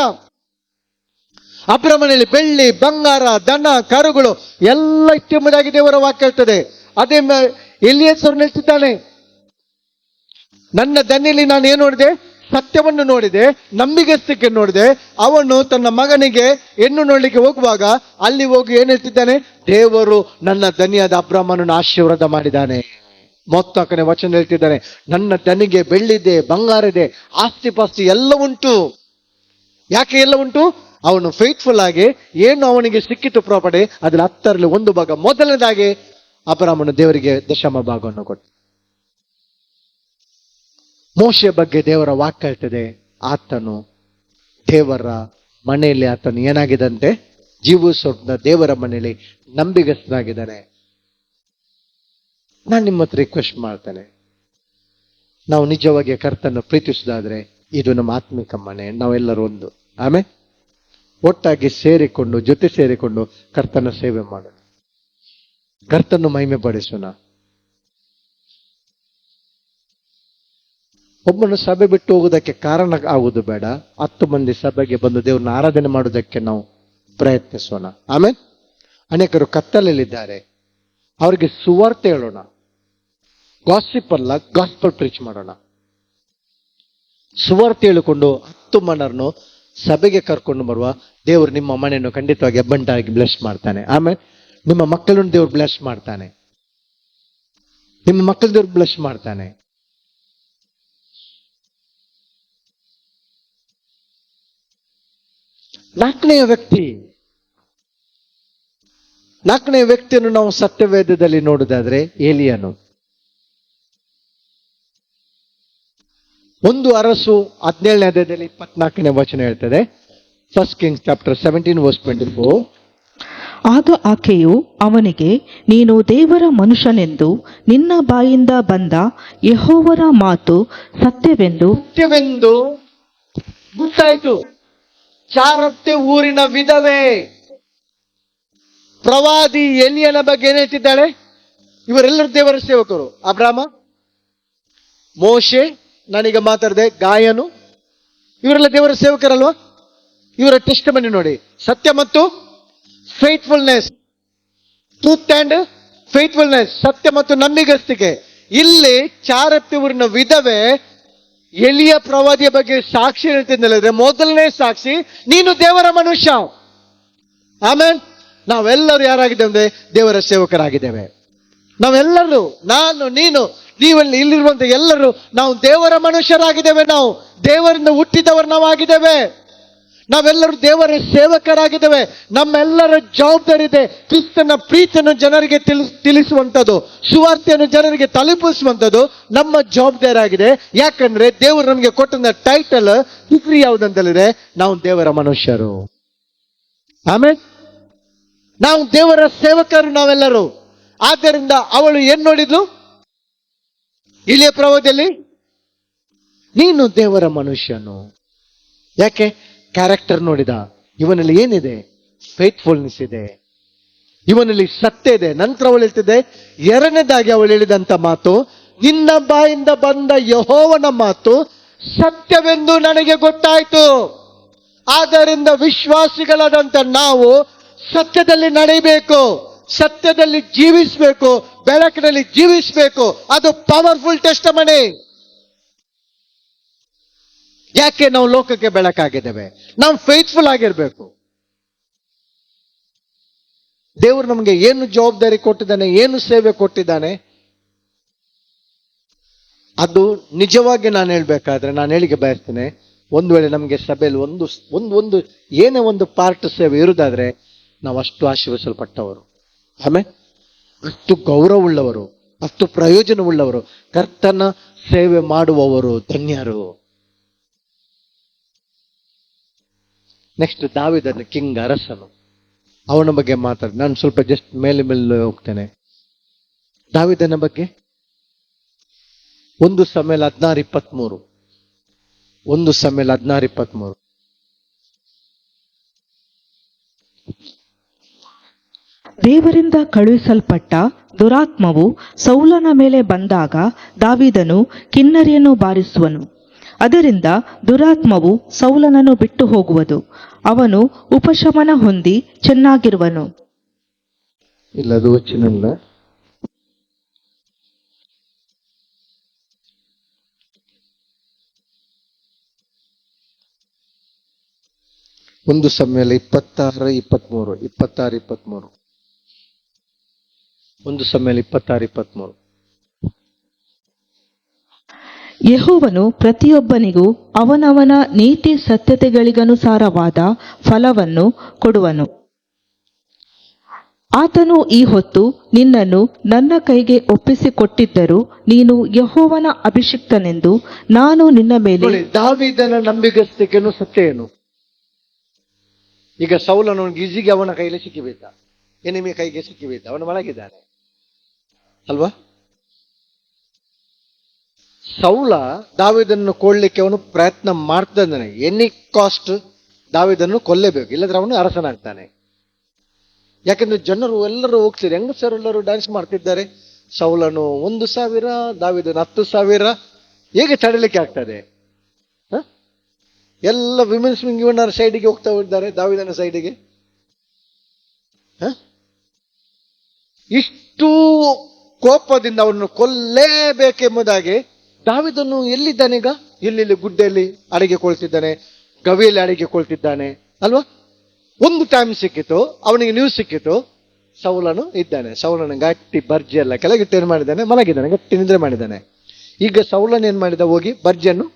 ಅಬ್ರಾಮನಲ್ಲಿ ಬೆಳ್ಳಿ, ಬಂಗಾರ, ದನ, ಕರುಗಳು ಎಲ್ಲ ಇತ್ತೆಂಬುದಾಗಿ ದೇವರ ವಾಕ್ಯ ಹೇಳ್ತದೆ. ಅದೇ ಎಲಿಯೇಸರ್ ಹೇಳ್ತಿದ್ದಾನೆ, ನನ್ನ ದನಿಯಲ್ಲಿ ನಾನು ಏನು ನೋಡಿದೆ? ಸತ್ಯವನ್ನು ನೋಡಿದೆ, ನಂಬಿಗಸ್ತಿಕೆ ನೋಡಿದೆ. ಅವನು ತನ್ನ ಮಗನಿಗೆ ಹೆಣ್ಣು ನೋಡ್ಲಿಕ್ಕೆ ಹೋಗುವಾಗ ಅಲ್ಲಿ ಹೋಗಿ ಏನ್ ಹೇಳ್ತಿದ್ದಾನೆ? ದೇವರು ನನ್ನ ದನಿಯಾದ ಅಬ್ರಾಮನನ್ನು ಆಶೀರ್ವಾದ ಮಾಡಿದ್ದಾನೆ. 34ನೇ ವಚನ ಹೇಳ್ತಿದ್ದಾನೆ, ನನ್ನ ದನಿಗೆ ಬೆಳ್ಳಿದೆ, ಬಂಗಾರ ಇದೆ, ಆಸ್ತಿ ಪಾಸ್ತಿ ಎಲ್ಲ ಉಂಟು. ಯಾಕೆ ಎಲ್ಲ ಉಂಟು? ಅವನು ಫೇತ್ಫುಲ್ ಆಗಿ ಏನು ಅವನಿಗೆ ಸಿಕ್ಕಿತು ಪ್ರಾಪರ್ಟಿ, ಅದ್ರ 10ರಲ್ಲಿ 1 ಭಾಗ ಮೊದಲನೇದಾಗಿ ಅಬ್ರಾಮನು ದೇವರಿಗೆ ದಶಮ ಭಾಗವನ್ನು ಕೊಟ್ಟ. ಮೋಶೆಯ ಬಗ್ಗೆ ದೇವರ ವಾಕ್ಯ ಹೇಳ್ತದೆ, ಆತನು ದೇವರ ಮನೆಯಲ್ಲಿ ಆತನು ಏನಾಗಿದಂತೆ? ಜೀವಿಸುವ ದೇವರ ಮನೆಯಲ್ಲಿ ನಂಬಿಗಸ್ತನಾಗಿದ್ದಾನೆ. ನಾನು ನಿಮ್ಮ ಹತ್ರ ರಿಕ್ವೆಸ್ಟ್ ಮಾಡ್ತೇನೆ, ನಾವು ನಿಜವಾಗಿ ಕರ್ತನ ಪ್ರೀತಿಸುವುದಾದ್ರೆ ಇದು ನಮ್ಮ ಆತ್ಮಿಕ ಮನೆ. ನಾವೆಲ್ಲರೂ ಒಂದು ಆಮೇಲೆ ಒಟ್ಟಾಗಿ ಸೇರಿಕೊಂಡು, ಜೊತೆ ಸೇರಿಕೊಂಡು ಕರ್ತನ ಸೇವೆ ಮಾಡೋಣ, ಕರ್ತನ ಮಹಿಮೆ ಪಡಿಸೋಣ. ಒಬ್ಬನು ಸಭೆ ಬಿಟ್ಟು ಹೋಗುವುದಕ್ಕೆ ಕಾರಣ ಆಗುವುದು ಬೇಡ. 10 ಮಂದಿ ಸಭೆಗೆ ಬಂದು ದೇವ್ರನ್ನ ಆರಾಧನೆ ಮಾಡುವುದಕ್ಕೆ ನಾವು ಪ್ರಯತ್ನಿಸೋಣ. ಆಮೇಲೆ ಅನೇಕರು ಕತ್ತಲಲ್ಲಿದ್ದಾರೆ, ಅವರಿಗೆ ಸುವಾರ್ತೆ ಹೇಳೋಣ. ಗಾಸಿಪ್ ಅಲ್ಲ, ಗಾಸ್ಪಲ್ ಪ್ರೀಚ್ ಮಾಡೋಣ. ಸುವಾರ್ತೆ ಹೇಳಿಕೊಂಡು 10 ಜನರನ್ನು ಸಭೆಗೆ ಕರ್ಕೊಂಡು ಬರುವ ದೇವರು ನಿಮ್ಮ ಮನೆಯನ್ನು ಖಂಡಿತವಾಗಿ ಅಬ್ಬಂಟಾಗಿ ಬ್ಲೆಸ್ ಮಾಡ್ತಾನೆ. ಆಮೇಲೆ ನಿಮ್ಮ ಮಕ್ಕಳನ್ನು ದೇವ್ರು ಬ್ಲೆಸ್ ಮಾಡ್ತಾನೆ. ನಿಮ್ಮ ಮಕ್ಕಳ ದೇವ್ರು ಬ್ಲೆಸ್ ಮಾಡ್ತಾನೆ. ನಾಲ್ಕನೆಯ ವ್ಯಕ್ತಿಯನ್ನು ನಾವು ಸತ್ಯವೇದದಲ್ಲಿ ನೋಡುವುದಾದ್ರೆ ಏಲಿಯನು. 1 ಅರಸು 17ನೇ ಅಧ್ಯಾಯದಲ್ಲಿ 24ನೇ ವಚನ ಹೇಳ್ತದೆ. 1 Kings chapter 17:24. ಆಗ ಆಕೆಯು ಅವನಿಗೆ, ನೀನು ದೇವರ ಮನುಷ್ಯನೆಂದು ನಿನ್ನ ಬಾಯಿಂದ ಬಂದ ಯೆಹೋವರ ಮಾತು ಸತ್ಯವೆಂದು ಗೊತ್ತಾಯ್ತು. ಚಾರತ್ತೆ ಊರಿನ ವಿಧವೆ ಪ್ರವಾದಿ ಎಲಿಯನ ಬಗ್ಗೆ ಏನ್ ಹೇಳ್ತಿದ್ದಾಳೆ? ಇವರೆಲ್ಲರೂ ದೇವರ ಸೇವಕರು. ಅಬ್ರಾಮ, ಮೋಶೆ, ನಾನೀಗ ಮಾತಾಡಿದೆ ಗಾಯನು, ಇವರೆಲ್ಲ ದೇವರ ಸೇವಕರಲ್ವಾ? ಇವರ ಟೆಸ್ಟಿಮನಿ ನೋಡಿ, ಸತ್ಯ ಮತ್ತು ಫೇತ್ಫುಲ್ನೆಸ್, ಟ್ರೂತ್ ಅಂಡ್ ಫೇತ್ಫುಲ್ನೆಸ್, ಸತ್ಯ ಮತ್ತು ನಂಬಿಗಸ್ತಿಕೆ. ಇಲ್ಲಿ ಚಾರತ್ಯೂರಿನ ವಿಧವೆ ಎಲಿಯ ಪ್ರವಾದಿಯ ಬಗ್ಗೆ ಸಾಕ್ಷಿ ಹೇಳ್ತಿದ್ದಲ್ಲ, ಮೊದಲನೇ ಸಾಕ್ಷಿ ನೀನು ದೇವರ ಮನುಷ್ಯ. ಆಮೇಲೆ ನಾವೆಲ್ಲರೂ ಯಾರಾಗಿದ್ದೇವೆ ಅಂದ್ರೆ ದೇವರ ಸೇವಕರಾಗಿದ್ದೇವೆ. ನಾವೆಲ್ಲರೂ, ನಾನು, ನೀನು, ನೀವೆಲ್ಲ ಇಲ್ಲಿರುವಂತ ಎಲ್ಲರೂ ನಾವು ದೇವರ ಮನುಷ್ಯರಾಗಿದ್ದೇವೆ. ನಾವು ದೇವರಿಂದ ಹುಟ್ಟಿದವರು ನಾವಾಗಿದ್ದೇವೆ. ನಾವೆಲ್ಲರೂ ದೇವರ ಸೇವಕರಾಗಿದ್ದೇವೆ. ನಮ್ಮೆಲ್ಲರ ಜವಾಬ್ದಾರಿ ಇದೆ ಕ್ರಿಸ್ತನ ಪ್ರೀತಿಯನ್ನು ಜನರಿಗೆ ತಿಳಿಸುವಂಥದ್ದು, ಸುವಾರ್ತೆಯನ್ನು ಜನರಿಗೆ ತಲುಪಿಸುವಂಥದ್ದು ನಮ್ಮ ಜವಾಬ್ದಾರಿ ಆಗಿದೆ. ಯಾಕಂದ್ರೆ ದೇವರು ನಮಗೆ ಕೊಟ್ಟ ಟೈಟಲ್, ಡಿಗ್ರಿ ಯಾವುದಂತಂದ್ರೆ ನಾವು ದೇವರ ಮನುಷ್ಯರು. ಆಮೇಲೆ ನಾವು ದೇವರ ಸೇವಕರು ನಾವೆಲ್ಲರೂ. ಆದ್ದರಿಂದ ಅವಳು ಏನ್ ನೋಡಿದ್ಲು ಇಲ್ಲಿಯ ಪ್ರವಾದಿಯಲ್ಲಿ? ನೀನು ದೇವರ ಮನುಷ್ಯನು. ಯಾಕೆ? ಕ್ಯಾರೆಕ್ಟರ್ ನೋಡಿದ. ಇವನಲ್ಲಿ ಏನಿದೆ? ಫೇತ್ಫುಲ್ನೆಸ್ ಇದೆ, ಇವನಲ್ಲಿ ಸತ್ಯ ಇದೆ. ನಂತರ ಅವಳು ಹೇಳ್ತಿದ್ದೆ, ಎರಡನೇದಾಗಿ ಅವಳು ಹೇಳಿದಂತ ಮಾತು, ನಿನ್ನ ಬಾಯಿಂದ ಬಂದ ಯೆಹೋವನ ಮಾತು ಸತ್ಯವೆಂದು ನನಗೆ ಗೊತ್ತಾಯ್ತು. ಆದ್ದರಿಂದ ವಿಶ್ವಾಸಿಗಳಾದಂತ ನಾವು ಸತ್ಯದಲ್ಲಿ ನಡೆಯಬೇಕು, ಸತ್ಯದಲ್ಲಿ ಜೀವಿಸಬೇಕು, ಬೆಳಕಿನಲ್ಲಿ ಜೀವಿಸಬೇಕು. ಅದು ಪವರ್ಫುಲ್ ಟೆಸ್ಟಿಮನಿ. ಯಾಕೆ? ನಾವು ಲೋಕಕ್ಕೆ ಬೆಳಕಾಗಿದ್ದೇವೆ. ನಾವು ಫೇತ್ಫುಲ್ ಆಗಿರ್ಬೇಕು. ದೇವರು ನಮಗೆ ಏನು ಜವಾಬ್ದಾರಿ ಕೊಟ್ಟಿದ್ದಾನೆ, ಏನು ಸೇವೆ ಕೊಟ್ಟಿದ್ದಾನೆ, ಅದು ನಿಜವಾಗಿ ನಾನು ಹೇಳ್ಬೇಕಾದ್ರೆ ನಾನು ಹೇಳಿಕೆ ಬಯಸ್ತೇನೆ. ಒಂದು ವೇಳೆ ನಮಗೆ ಸಭೆಯಲ್ಲಿ ಒಂದು ಏನೇ ಒಂದು ಪಾರ್ಟ್ ಸೇವೆ ಇರುವುದಾದ್ರೆ ನಾವು ಅಷ್ಟು ಆಶೀರ್ವದಿಸಲ್ಪಟ್ಟವರು, ಆಮೇಲೆ ಅಷ್ಟು ಗೌರವವುಳ್ಳವರು, ಅಷ್ಟು ಪ್ರಯೋಜನವುಳ್ಳವರು, ಕರ್ತನ ಸೇವೆ ಮಾಡುವವರು ಧನ್ಯರು. ನೆಕ್ಸ್ಟ್ ದಾವೀದನ, ಕಿಂಗ್, ಅರಸನು, ಅವನ ಬಗ್ಗೆ ಮಾತಾಡಿ. ನಾನು ಸ್ವಲ್ಪ ಜಸ್ಟ್ ಮೇಲೆ ಹೋಗ್ತೇನೆ. ದಾವೀದನ ಬಗ್ಗೆ 1 ಸಮುವೇಲ 16:23, 1 ಸಮುವೇಲ 16:23. ದೇವರಿಂದ ಕಳುಹಿಸಲ್ಪಟ್ಟ ದುರಾತ್ಮವು ಸೌಲನ ಮೇಲೆ ಬಂದಾಗ ದಾವೀದನು ಕಿನ್ನರಿಯನ್ನು ಬಾರಿಸುವನು. ಅದರಿಂದ ದುರಾತ್ಮವು ಸೌಲನನ್ನು ಬಿಟ್ಟು ಹೋಗುವುದು, ಅವನು ಉಪಶಮನ ಹೊಂದಿ ಚೆನ್ನಾಗಿರುವನು. ಇಲ್ಲ, ಅದು ವಚನ ಇಲ್ಲ. ಒಂದು ಸಮುವೇಲ 26:23, 26:23, 1 ಸಮುವೇಲ 26:23. ಯೆಹೋವನು ಪ್ರತಿಯೊಬ್ಬನಿಗೂ ಅವನವನ ನೀತಿ ಸತ್ಯತೆಗಳಿಗನುಸಾರವಾದ ಫಲವನ್ನು ಕೊಡುವನು. ಆತನು ಈ ಹೊತ್ತು ನಿನ್ನನ್ನು ನನ್ನ ಕೈಗೆ ಒಪ್ಪಿಸಿಕೊಟ್ಟಿದ್ದರೂ ನೀನು ಯೆಹೋವನ ಅಭಿಷಿಕ್ತನೆಂದು ನಾನು ನಿನ್ನ ಮೇಲೆ. ದಾವೀದನ ನಂಬಿಗಸ್ತಿಕೆನು ಸತ್ಯ ಏನು? ಈಗ ಸೌಲನು ಈಜಿಗೆ ಅವನ ಕೈಯಲ್ಲಿ ಸಿಕ್ಕಿಬಿದ್ದ, ಎನಿಮಿಯ ಕೈಗೆ ಸಿಕ್ಕಿಬಿದ್ದ, ಅವನ ಒಳಗಿದ್ದಾನೆ ಅಲ್ವಾ? ಸೌಲ ದಾವೀದನನ್ನು ಕೊಡ್ಲಿಕ್ಕೆ ಅವನು ಪ್ರಯತ್ನ ಮಾಡ್ತಾ ಇದ್ದಾನೆ. ಎನಿ ಕಾಸ್ಟ್ ದಾವೀದನನ್ನು ಕೊಲ್ಲೇಬೇಕು, ಇಲ್ಲದ್ರೆ ಅವನು ಅರಸನಾಗ್ತಾನೆ. ಯಾಕಂದ್ರೆ ಜನರು ಎಲ್ಲರೂ ಹೋಗ್ತಿದ್ದಾರೆ, ಹೆಂಗಸರು ಎಲ್ಲರೂ ಡ್ಯಾನ್ಸ್ ಮಾಡ್ತಿದ್ದಾರೆ. ಸೌಲನು 1,000, ದಾವೀದನು 10,000. ಹೇಗೆ ತಡಲಿಕ್ಕೆ ಆಗ್ತದೆ? ಎಲ್ಲ ವಿಮೆನ್ಸ್ ವಿಂಗ್ ಇವನ ಸೈಡಿಗೆ ಹೋಗ್ತಾ ಇದ್ದಾರೆ, ದಾವೀದನ ಸೈಡಿಗೆ. ಇಷ್ಟು ಕೋಪದಿಂದ ಅವನನ್ನು ಕೊಲ್ಲೇಬೇಕೆಂಬುದಾಗಿ ದಾವೀದನು ಎಲ್ಲಿದ್ದಾನೀಗ? ಎಲ್ಲಿ ಗುಡ್ಡೆಯಲ್ಲಿ ಅಡಿಗೆ ಕೊಳ್ತಿದ್ದಾನೆ, ಗವಿಯಲ್ಲಿ ಅಡಿಗೆ ಕೊಳ್ತಿದ್ದಾನೆ ಅಲ್ವಾ? ಒಂದು ಟೈಮ್ ಸಿಕ್ಕಿತು, ಅವನಿಗೆ ನ್ಯೂಸ್ ಸಿಕ್ಕಿತು, ಸೌಲನು ಇದ್ದಾನೆ. ಸೌಲನ ಗಟ್ಟಿ ಬರ್ಜಿ ಎಲ್ಲ ಕೆಳಗಿಟ್ಟು ಏನ್ ಮಾಡಿದ್ದಾನೆ? ಮಲಗಿದ್ದಾನೆ, ಗಟ್ಟಿ ನಿದ್ರೆ ಮಾಡಿದ್ದಾನೆ. ಈಗ ಸೌಲನ್ ಏನ್ ಮಾಡಿದ? ಹೋಗಿ ಬರ್ಜಿಯನ್ನು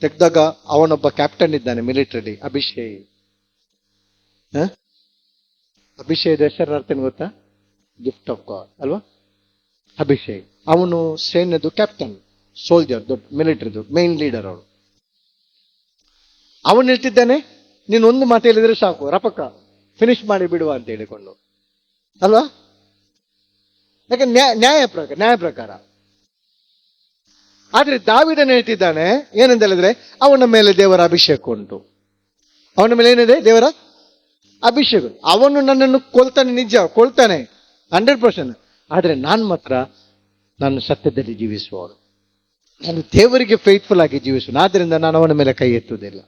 ತೆಗ್ದಾಗ ಅವನೊಬ್ಬ ಕ್ಯಾಪ್ಟನ್ ಇದ್ದಾನೆ ಮಿಲಿಟರಿ, ಅಭಿಷೇಕ್. ಅಭಿಷೇಕ್ ಹೆಸರು ಅರ್ಥ ಗೊತ್ತಾ? ಗಿಫ್ಟ್ ಆಫ್ ಗಾಡ್ ಅಲ್ವಾ? ಅಭಿಷೇಕ್ ಅವನು ಸೈನ್ಯದ ಕ್ಯಾಪ್ಟನ್, ಸೋಲ್ಜರ್, ದೊಡ್ಡ ಮಿಲಿಟರಿದು ಮೇನ್ ಲೀಡರ್ ಅವನು. ಅವನು ಹೇಳ್ತಿದ್ದಾನೆ, ನೀನು ಒಂದು ಮಾತು ಹೇಳಿದ್ರೆ ಸಾಕು, ರಪಕ ಫಿನಿಶ್ ಮಾಡಿ ಬಿಡುವ ಅಂತ ಹೇಳಿಕೊಂಡು ಅಲ್ವಾ? ಯಾಕೆ? ನ್ಯಾಯ ಪ್ರಕಾರ. ಆದ್ರೆ ದಾವೀದನು ಹೇಳ್ತಿದ್ದಾನೆ ಏನಂತ ಹೇಳಿದ್ರೆ, ಅವನ ಮೇಲೆ ದೇವರ ಅಭಿಷೇಕ ಉಂಟು. ಅವನ ಮೇಲೆ ಏನಿದೆ? ದೇವರ ಅಭಿಷೇಕ. ಅವನು ನನ್ನನ್ನು ಕೊಲ್ತಾನೆ, ನಿಜ ಕೊಲ್ತಾನೆ 100%. ಆದರೆ ನಾನು ಸತ್ಯದಲ್ಲಿ ಜೀವಿಸುವವನು, ನಾನು ದೇವರಿಗೆ ಫೇತ್ಫುಲ್ ಆಗಿ ಜೀವಿಸುವನು, ಆದ್ದರಿಂದ ನಾನು ಅವನ ಮೇಲೆ ಕೈ ಎತ್ತುವುದಿಲ್ಲ.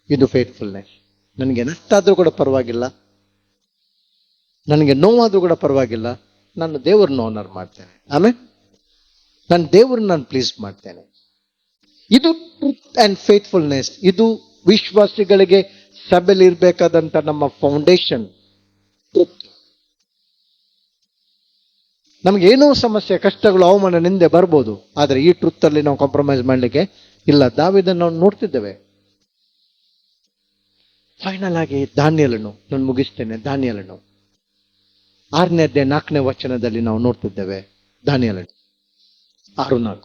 ಇದು ಫೇತ್ಫುಲ್ನೆಸ್. ನನಗೆ ನಷ್ಟ ಆದರೂ ಕೂಡ ಪರವಾಗಿಲ್ಲ, ನನಗೆ ನೋವಾದರೂ ಕೂಡ ಪರವಾಗಿಲ್ಲ, ನಾನು ದೇವರನ್ನು ಆನರ್ ಮಾಡ್ತೇನೆ. ಆಮೇಲೆ ನಾನು ಪ್ಲೀಸ್ ಮಾಡ್ತೇನೆ. ಇದು ಟ್ರೂತ್ ಅಂಡ್ ಫೇತ್ಫುಲ್ನೆಸ್. ಇದು ವಿಶ್ವಾಸಿಗಳಿಗೆ ಸಭೆಯಲ್ಲಿ ಇರಬೇಕಾದಂತ ನಮ್ಮ ಫೌಂಡೇಶನ್. ಟ್ರೂತ್. ನಮ್ಗೆ ಏನೋ ಸಮಸ್ಯೆ, ಕಷ್ಟಗಳು, ಅವಮಾನ, ನಿಂದೆ ಬರ್ಬೋದು, ಆದರೆ ಈ ಟ್ರೂತ್ ಅಲ್ಲಿ ನಾವು ಕಾಂಪ್ರಮೈಸ್ ಮಾಡಲಿಕ್ಕೆ ಇಲ್ಲ. ದಾವೀದನ್ನು ನಾವು ನೋಡ್ತಿದ್ದೇವೆ. ಫೈನಲ್ ಆಗಿ ದಾನಿಯೇಲನು, ನಾನು ಮುಗಿಸ್ತೇನೆ, ದಾನಿಯೇಲನು 6ನೇ ಅಧ್ಯಾಯ 4ನೇ ವಚನದಲ್ಲಿ ನಾವು ನೋಡ್ತಿದ್ದೇವೆ. ದಾನಿಯೇಲನು 6:4.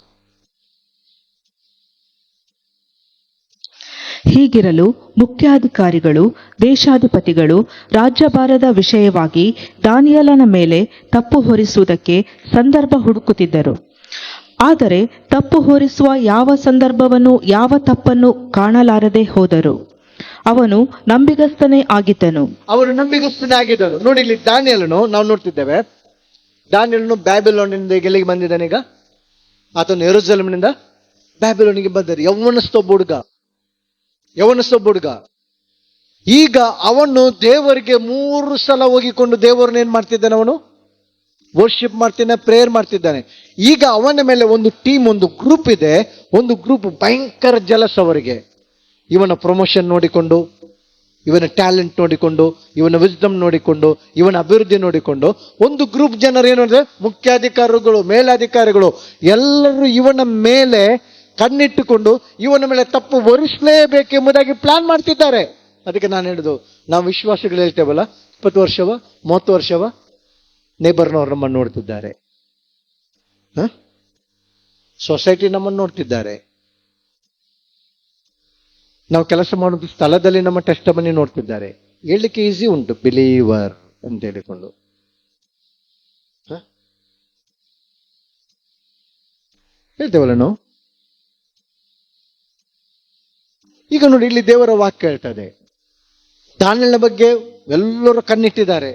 ಹೀಗಿರಲು ಮುಖ್ಯಾಧಿಕಾರಿಗಳು, ದೇಶಾಧಿಪತಿಗಳು ರಾಜ್ಯಭಾರದ ವಿಷಯವಾಗಿ ದಾನಿಯೇಲನ ಮೇಲೆ ತಪ್ಪು ಹೊರಿಸುವುದಕ್ಕೆ ಸಂದರ್ಭ ಹುಡುಕುತ್ತಿದ್ದರು. ಆದರೆ ತಪ್ಪು ಹೊರಿಸುವ ಯಾವ ಸಂದರ್ಭವನ್ನು, ಯಾವ ತಪ್ಪನ್ನು ಕಾಣಲಾರದೆ ಹೋದರು. ಅವನು ನಂಬಿಗಸ್ತನೇ ಆಗಿದ್ದನು. ನೋಡಿ, ಇಲ್ಲಿ ದಾನಿಯೇಲನು ನಾವು ನೋಡ್ತಿದ್ದೇವೆ. ದಾನಿಯೇಲನು ಬ್ಯಾಬಿಲೋನಿಂದ ಎಲ್ಲಿಗೆ ಬಂದಿದ್ದಾನೆ? ಈಗ ಆತನು ಯೆರೂಸಲೇಮಿನಿಂದ ಬ್ಯಾಬಿಲೋನಿಗೆ ಬಂದರೆ ಯವನಸ್ಥ ಹುಡುಗ. ಈಗ ಅವನು ದೇವರಿಗೆ 3 ಸಲ ಹೋಗಿಕೊಂಡು ದೇವರನ್ನ ಏನ್ ಮಾಡ್ತಿದ್ದಾನೆ? ಅವನು ವರ್ಷಿಪ್ ಮಾಡ್ತಿದ್ದಾನೆ, ಪ್ರೇಯರ್ ಮಾಡ್ತಿದ್ದಾನೆ. ಈಗ ಅವನ ಮೇಲೆ ಒಂದು ಟೀಮ್, ಒಂದು ಗ್ರೂಪ್ ಇದೆ. ಒಂದು ಗ್ರೂಪ್ ಭಯಂಕರ ಜಲಸ್ ಅವರಿಗೆ. ಇವನ ಪ್ರಮೋಷನ್ ನೋಡಿಕೊಂಡು, ಇವನ ಟ್ಯಾಲೆಂಟ್ ನೋಡಿಕೊಂಡು, ಇವನ ವಿಸ್ಡಮ್ ನೋಡಿಕೊಂಡು, ಇವನ ಅಭಿವೃದ್ಧಿ ನೋಡಿಕೊಂಡು ಒಂದು ಗ್ರೂಪ್ ಜನರು ಏನು ಅಂದ್ರೆ, ಮುಖ್ಯಾಧಿಕಾರಿಗಳು, ಮೇಲಾಧಿಕಾರಿಗಳು ಎಲ್ಲರೂ ಇವನ ಮೇಲೆ ಕಣ್ಣಿಟ್ಟುಕೊಂಡು ಇವನ ಮೇಲೆ ತಪ್ಪು ಹೊರಿಸಲೇಬೇಕೆಂಬುದಾಗಿ ಪ್ಲಾನ್ ಮಾಡ್ತಿದ್ದಾರೆ. ಅದಕ್ಕೆ ನಾನು ಹೇಳುದು, ನಾವು ವಿಶ್ವಾಸಗಳು ಹೇಳ್ತೇವಲ್ಲ, 20 ವರ್ಷವ 30 ವರ್ಷವ ನೇಬರ್ನವ್ರು ನಮ್ಮನ್ನು ನೋಡ್ತಿದ್ದಾರೆ, ಸೊಸೈಟಿ ನಮ್ಮನ್ನು ನೋಡ್ತಿದ್ದಾರೆ, ನಾವು ಕೆಲಸ ಮಾಡುವ ಸ್ಥಳದಲ್ಲಿ ನಮ್ಮ ಟೆಸ್ಟಮನಿ ನೋಡ್ತಿದ್ದಾರೆ. ಹೇಳಲಿಕ್ಕೆ ಈಸಿ ಉಂಟು, ಬಿಲೀವರ್ ಅಂತ ಹೇಳಿಕೊಂಡು. ಹೇಳ್ತೇವಲ್ಲ ನಾವು. ಈಗ ನೋಡಿ, ಇಲ್ಲಿ ದೇವರ ವಾಕ್ಯ ಹೇಳ್ತದೆ, ದಾನಿಯೇಲನ ಬಗ್ಗೆ ಎಲ್ಲರೂ ಕಣ್ಣಿಟ್ಟಿದ್ದಾರೆ.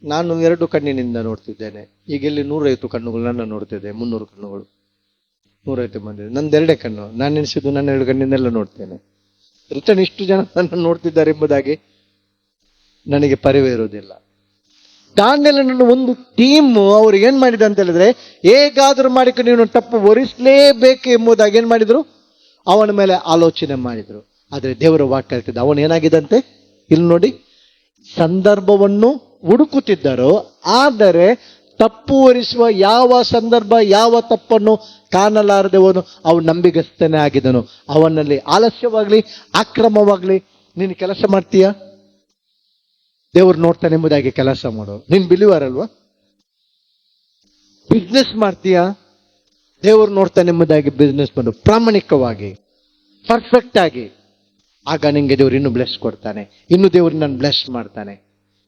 ನಾನು 2 ಕಣ್ಣಿನಿಂದ ನೋಡ್ತಿದ್ದೇನೆ. ಈಗ ಇಲ್ಲಿ 150 ಕಣ್ಣುಗಳು ನನ್ನ ನೋಡ್ತಿದ್ದೆ, 300 ಕಣ್ಣುಗಳು, 150 ಮಂದಿ. ನಂದು 2 ಕಣ್ಣು. ನಾನು ಎನಿಸಿದ್ದು ನನ್ನ 2 ಕಣ್ಣಿಂದೆಲ್ಲ ನೋಡ್ತೇನೆ. ರಿಟರ್ನ್ ಇಷ್ಟು ಜನ ನನ್ನ ನೋಡ್ತಿದ್ದಾರೆ ಎಂಬುದಾಗಿ ನನಗೆ ಪರಿವೇ ಇರುವುದಿಲ್ಲ. ದಾನಿಯೇಲನನ್ನು ಒಂದು ಟೀಮ್ ಅವ್ರು ಏನ್ ಮಾಡಿದ ಅಂತ ಹೇಳಿದ್ರೆ, ಹೇಗಾದ್ರೂ ಮಾಡಿಕೊಂಡು ನೀನು ತಪ್ಪು ಹೊರಿಸಲೇಬೇಕು ಎಂಬುದಾಗಿ ಏನ್ ಮಾಡಿದ್ರು, ಅವನ ಮೇಲೆ ಆಲೋಚನೆ ಮಾಡಿದ್ರು. ಆದ್ರೆ ದೇವರ ವಾಕ್ಯ ಹೇಳ್ತಿದ್ದ, ಅವನು ಏನಾಗಿದಂತೆ ಇಲ್ಲಿ ನೋಡಿ, ಸಂದರ್ಭವನ್ನು ಹುಡುಕುತ್ತಿದ್ದರು, ಆದರೆ ತಪ್ಪು ಹೊರಿಸುವ ಯಾವ ಸಂದರ್ಭ, ಯಾವ ತಪ್ಪನ್ನು ಕಾಣಲಾರದವನು ಅವನು ನಂಬಿಗಸ್ತನೇ ಆಗಿದ್ದನು. ಅವನಲ್ಲಿ ಆಲಸ್ಯವಾಗ್ಲಿ, ಅಕ್ರಮವಾಗ್ಲಿ, ನೀನು ಕೆಲಸ ಮಾಡ್ತೀಯ, ದೇವರು ನೋಡ್ತಾನೆ ಎಂಬುದಾಗಿ ಕೆಲಸ ಮಾಡು. ನೀನ್ ಬಿಲಿವರ್ ಅಲ್ವಾ? ಬಿಸ್ನೆಸ್ ಮಾಡ್ತೀಯಾ, ದೇವರು ನೋಡ್ತಾನೆ ಎಂಬುದಾಗಿ ಬಿಸ್ನೆಸ್ ಮಾಡು, ಪ್ರಾಮಾಣಿಕವಾಗಿ, ಪರ್ಫೆಕ್ಟ್ ಆಗಿ. ಆಗ ನಿಂಗೆ ದೇವರು ಇನ್ನೂ ಬ್ಲೆಸ್ ಕೊಡ್ತಾನೆ, ಇನ್ನು ದೇವರು ನಾನು ಬ್ಲೆಸ್ ಮಾಡ್ತಾನೆ.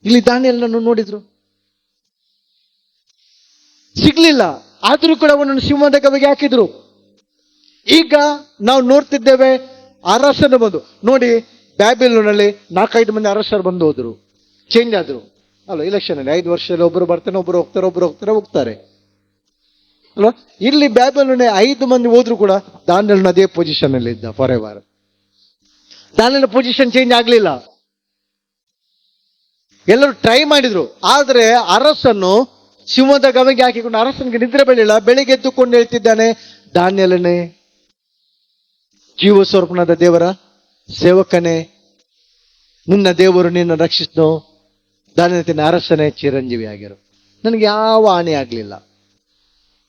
ಇಲ್ಲಿ ದಾನಿಯೇಲನನ್ನು ನೋಡಿದ್ರು, ಸಿಗ್ಲಿಲ್ಲ. ಆದ್ರೂ ಕೂಡ ಅವನನ್ನು ಸಿಂಹದ ಗವಿಗೆ ಹಾಕಿದ್ರು. ಈಗ ನಾವು ನೋಡ್ತಿದ್ದೇವೆ, ಅರಸನು ಬಂದು ನೋಡಿ, ಬ್ಯಾಬಿಲೋನಲ್ಲಿ 4-5 ಮಂದಿ ಅರಸರು ಬಂದು ಹೋದ್ರು, ಚೇಂಜ್ ಆದ್ರು ಅಲ್ವಾ? ಇಲೆಕ್ಷನ್ ಅಲ್ಲಿ 5 ವರ್ಷದಲ್ಲಿ ಒಬ್ಬರು ಬರ್ತಾನೆ, ಒಬ್ಬರು ಹೋಗ್ತಾರೆ ಅಲ್ವಾ? ಇಲ್ಲಿ ಬ್ಯಾಬಿಲೋನ್ 5 ಮಂದಿ ಹೋದ್ರು ಕೂಡ ದಾನಿಯೇಲನು ಅದೇ ಪೊಸಿಷನ್ ಅಲ್ಲಿ ಇದ್ದ ಫಾರ್ ಎವರ್. ದಾನಿಯೇಲನ ಪೊಸಿಷನ್ ಚೇಂಜ್ ಆಗ್ಲಿಲ್ಲ. ಎಲ್ಲರೂ ಟ್ರೈ ಮಾಡಿದ್ರು, ಆದ್ರೆ ಅರಸನ್ನು ಸಿಂಹದ ಗವಿಗೆ ಹಾಕಿಕೊಂಡು ಅರಸನಿಗೆ ನಿದ್ರೆ ಬೆಳಿಲ್ಲ. ಬೆಳಿಗ್ಗೆ ಎದ್ದುಕೊಂಡು ಹೇಳ್ತಿದ್ದಾನೆ, ದಾನಿಯೇಲನೇ, ಜೀವ ಸ್ವರೂಪನಾದ ದೇವರ ಸೇವಕನೇ, ನಿನ್ನ ದೇವರು ನಿನ್ನ ರಕ್ಷಿಸ್ನು, ದಾನಿಯೇಲನ ಅರಸನೇ, ಚಿರಂಜೀವಿ ಆಗಿರು. ನನಗೆ ಯಾವ ಹಾನಿ ಆಗ್ಲಿಲ್ಲ.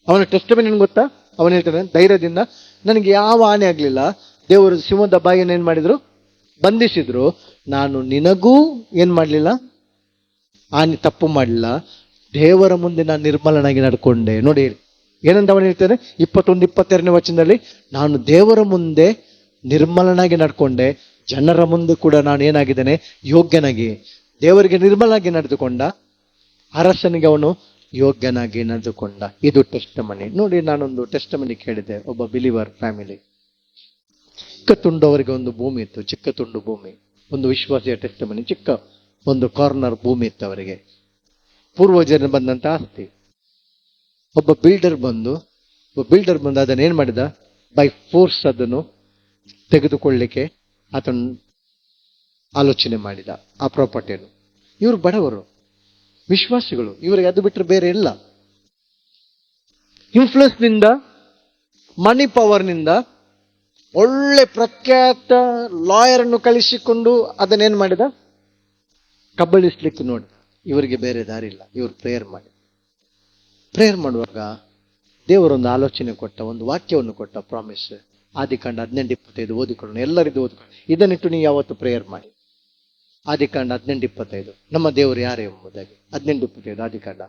ಅವನ ಟೆಸ್ಟಮೆಂಟ್ ನಿನ್ಗೆ ಗೊತ್ತಾ? ಅವನು ಹೇಳ್ತಾನೆ ಧೈರ್ಯದಿಂದ, ನನಗೆ ಯಾವ ಹಾನಿ ಆಗ್ಲಿಲ್ಲ. ದೇವರು ಸಿಂಹದ ಬಾಯಿಯನ್ನು ಏನ್ ಮಾಡಿದ್ರು, ಬಂಧಿಸಿದ್ರು. ನಾನು ನಿನಗೂ ಏನ್ ಮಾಡ್ಲಿಲ್ಲ, ಹಾನಿ ತಪ್ಪು ಮಾಡಲಿಲ್ಲ. ದೇವರ ಮುಂದೆ ನಾನು ನಿರ್ಮಲನಾಗಿ ನಡ್ಕೊಂಡೆ. ನೋಡಿ ಏನಂತ ಅವನು ಹೇಳ್ತಾನೆ 21-22ನೇ ವಚನದಲ್ಲಿ, ನಾನು ದೇವರ ಮುಂದೆ ನಿರ್ಮಲನಾಗಿ ನಡ್ಕೊಂಡೆ, ಜನರ ಮುಂದೆ ಕೂಡ ನಾನು ಏನಾಗಿದ್ದೇನೆ, ಯೋಗ್ಯನಾಗಿ. ದೇವರಿಗೆ ನಿರ್ಮಲನಾಗಿ ನಡೆದುಕೊಂಡ, ಅರಸನಿಗೆ ಅವನು ಯೋಗ್ಯನಾಗಿ ನಡೆದುಕೊಂಡ. ಇದು ಟೆಸ್ಟಮನಿ. ನೋಡಿ, ನಾನೊಂದು ಟೆಸ್ಟಮನಿ ಕೇಳಿದೆ, ಒಬ್ಬ ಬಿಲಿವರ್ ಫ್ಯಾಮಿಲಿ. ಚಿಕ್ಕ ತುಂಡು ಅವರಿಗೆ ಒಂದು ಭೂಮಿ ಇತ್ತು, ಚಿಕ್ಕ ತುಂಡು ಭೂಮಿ. ಒಂದು ವಿಶ್ವಾಸಿಯ ಟೆಸ್ಟಮನಿ, ಚಿಕ್ಕ ಒಂದು ಕಾರ್ನರ್ ಭೂಮಿ ಇತ್ತು ಅವರಿಗೆ. ಪೂರ್ವಜನ ಬಂದಂತ ಆಸ್ತಿ. ಒಬ್ಬ ಬಿಲ್ಡರ್ ಬಂದು ಅದನ್ನ ಏನ್ ಮಾಡಿದ, ಬೈ ಫೋರ್ಸ್ ಅದನ್ನು ತೆಗೆದುಕೊಳ್ಳಿಕ್ಕೆ ಆತನು ಆಲೋಚನೆ ಮಾಡಿದ ಆ ಪ್ರಾಪರ್ಟಿಯನ್ನು. ಇವರು ಬಡವರು, ವಿಶ್ವಾಸಿಗಳು, ಇವರಿಗೆ ಅದು ಬಿಟ್ಟರೆ ಬೇರೆ ಇಲ್ಲ. ಇನ್ಫ್ಲೂಯೆನ್ಸ್ ನಿಂದ, ಮನಿ ಪವರ್ನಿಂದ ಒಳ್ಳೆ ಪ್ರಖ್ಯಾತ ಲಾಯರ್ ಅನ್ನು ಕಳಿಸಿಕೊಂಡು ಅದನ್ನೇನ್ ಮಾಡಿದ, ಕಬಳಿಸ್ಲಿಕ್ಕೆ ನೋಡಿ. ಇವರಿಗೆ ಬೇರೆ ದಾರಿ ಇಲ್ಲ, ಇವರು ಪ್ರೇಯರ್ ಮಾಡುವಾಗ ದೇವರೊಂದು ಆಲೋಚನೆ ಕೊಟ್ಟ, ಒಂದು ವಾಕ್ಯವನ್ನು ಕೊಟ್ಟ, ಪ್ರಾಮಿಸ್. ಆದಿಕಾಂಡ 18:25 ಓದಿಕೊಳ್ಳೋಣ, ಎಲ್ಲರಿಗೂ ಓದಿಕೊಳ್ಳೋಣ. ಇದನ್ನಿಟ್ಟು ನೀವು ಯಾವತ್ತು ಪ್ರೇಯರ್ ಮಾಡಿ. ಆದಿಕಾಂಡ 18:25 ನಮ್ಮ ದೇವರು ಯಾರು ಎಂಬುದಾಗಿ. 18:25 ಆದಿಕಾಂಡ.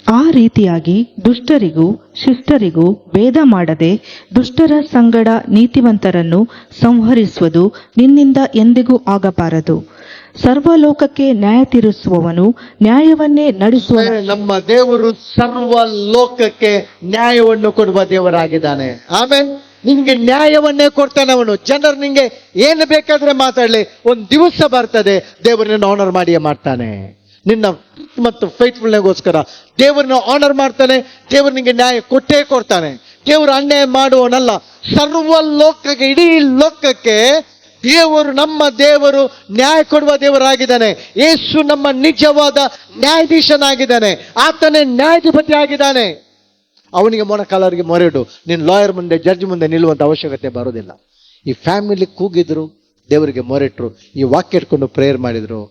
ಆ ರೀತಿಯಾಗಿ ದುಷ್ಟರಿಗೂ ಶಿಷ್ಟರಿಗೂ ಭೇದ ಮಾಡದೆ ದುಷ್ಟರ ಸಂಗಡ ನೀತಿವಂತರನ್ನು ಸಂಹರಿಸುವುದು ನಿನ್ನಿಂದ ಎಂದಿಗೂ ಆಗಬಾರದು. ಸರ್ವಲೋಕಕ್ಕೆ ನ್ಯಾಯ ತೀರಿಸುವವನು ನ್ಯಾಯವನ್ನೇ ನಡೆಸುವ ನಮ್ಮ ದೇವರು ಸರ್ವ ಲೋಕಕ್ಕೆ ನ್ಯಾಯವನ್ನು ಕೊಡುವ ದೇವರಾಗಿದ್ದಾನೆ. ಆಮೇಲೆ ನಿಂಗೆ ನ್ಯಾಯವನ್ನೇ ಕೊಡ್ತಾನೆ ಅವನು. ಜನರು ನಿಂಗೆ ಏನು ಬೇಕಾದ್ರೆ ಮಾತಾಡ್ಲಿ, ಒಂದು ದಿವಸ ಬರ್ತದೆ ದೇವರನ್ನ ಆನರ್ ಮಾಡಿಯೇ ಮಾಡ್ತಾನೆ. ನಿನ್ನ ಮತ್ತು ಫೇತ್ಫುಲ್ನೆಗೋಸ್ಕರ ದೇವರನ್ನ ಆನರ್ ಮಾಡ್ತಾನೆ. ದೇವರು ನಿಂಗೆ ನ್ಯಾಯ ಕೊಟ್ಟೇ ಕೊಡ್ತಾನೆ. ದೇವರು ಅನ್ಯಾಯ ಮಾಡುವವನಲ್ಲ. ಸರ್ವ ಲೋಕಕ್ಕೆ, ಇಡೀ ಲೋಕಕ್ಕೆ ದೇವರು, ನಮ್ಮ ದೇವರು ನ್ಯಾಯ ಕೊಡುವ ದೇವರಾಗಿದ್ದಾನೆ. ಯೇಸು ನಮ್ಮ ನಿಜವಾದ ನ್ಯಾಯಾಧೀಶನಾಗಿದ್ದಾನೆ. ಆತನೇ ನ್ಯಾಯಾಧಿಪತಿ ಆಗಿದ್ದಾನೆ. ಅವನಿಗೆ ಮೊಣಕಾಲರಿಗೆ ಮೊರೆಡು, ನೀನು ಲಾಯರ್ ಮುಂದೆ, ಜಡ್ಜ್ ಮುಂದೆ ನಿಲ್ಲುವಂತ ಅವಶ್ಯಕತೆ ಬರೋದಿಲ್ಲ. ಈ ಫ್ಯಾಮಿಲಿ ಕೂಗಿದ್ರು, ದೇವರಿಗೆ ಮೊರೆಟ್ರು, ಈ ವಾಕ್ಯ ಇಟ್ಕೊಂಡು ಪ್ರೇಯರ್ ಮಾಡಿದ್ರು.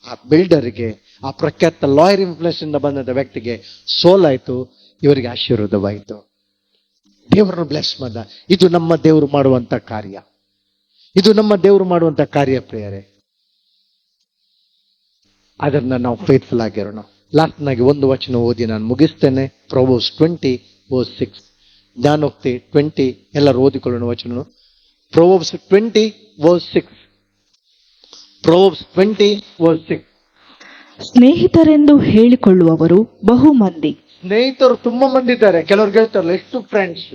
ಆ ಬಿಲ್ಡರ್ಗೆ, ಆ ಪ್ರಖ್ಯಾತ ಲಾಯರ್ ಇನ್ಫ್ಲೂಯೆನ್ಸ್ ಇಂದ ಬಂದಂತ ವ್ಯಕ್ತಿಗೆ ಸೋಲಾಯ್ತು, ಇವರಿಗೆ ಆಶೀರ್ವಾದವಾಯಿತು. ದೇವರನ್ನು ಬ್ಲೆಸ್ ಮಾಡ. ಇದು ನಮ್ಮ ದೇವರು ಮಾಡುವಂತ ಕಾರ್ಯ. ಇದು ನಮ್ಮ ದೇವರು ಮಾಡುವಂತ ಕಾರ್ಯ ಪ್ರೇಯರೇ. ಅದನ್ನ ನಾವು ಫೇತ್ಫುಲ್ ಆಗಿರೋಣ. ಲಾಸ್ಟ್ನಾಗಿ ಒಂದು ವಚನ ಓದಿ ನಾನು ಮುಗಿಸ್ತೇನೆ. ಪ್ರೊವರ್ಬ್ಸ್ 20:6 ಜ್ಞಾನೋಕ್ತಿ 20 ಎಲ್ಲರೂ ಓದಿಕೊಳ್ಳೋಣ ವಚನ. Proverbs 20:6 proverbs 20:6. ಸ್ನೇಹಿತರೆಂದು ಹೇಳಿಕೊಳ್ಳುವವರು ಬಹುಮಂದಿ. ಸ್ನೇಹಿತರು ತುಂಬಾ ಮಂದಿ ಇದ್ದಾರೆ. ಕೆಲವ್ರು ಹೇಳ್ತಾರಲ್ಲ, ಎಷ್ಟು ಫ್ರೆಂಡ್ಸ್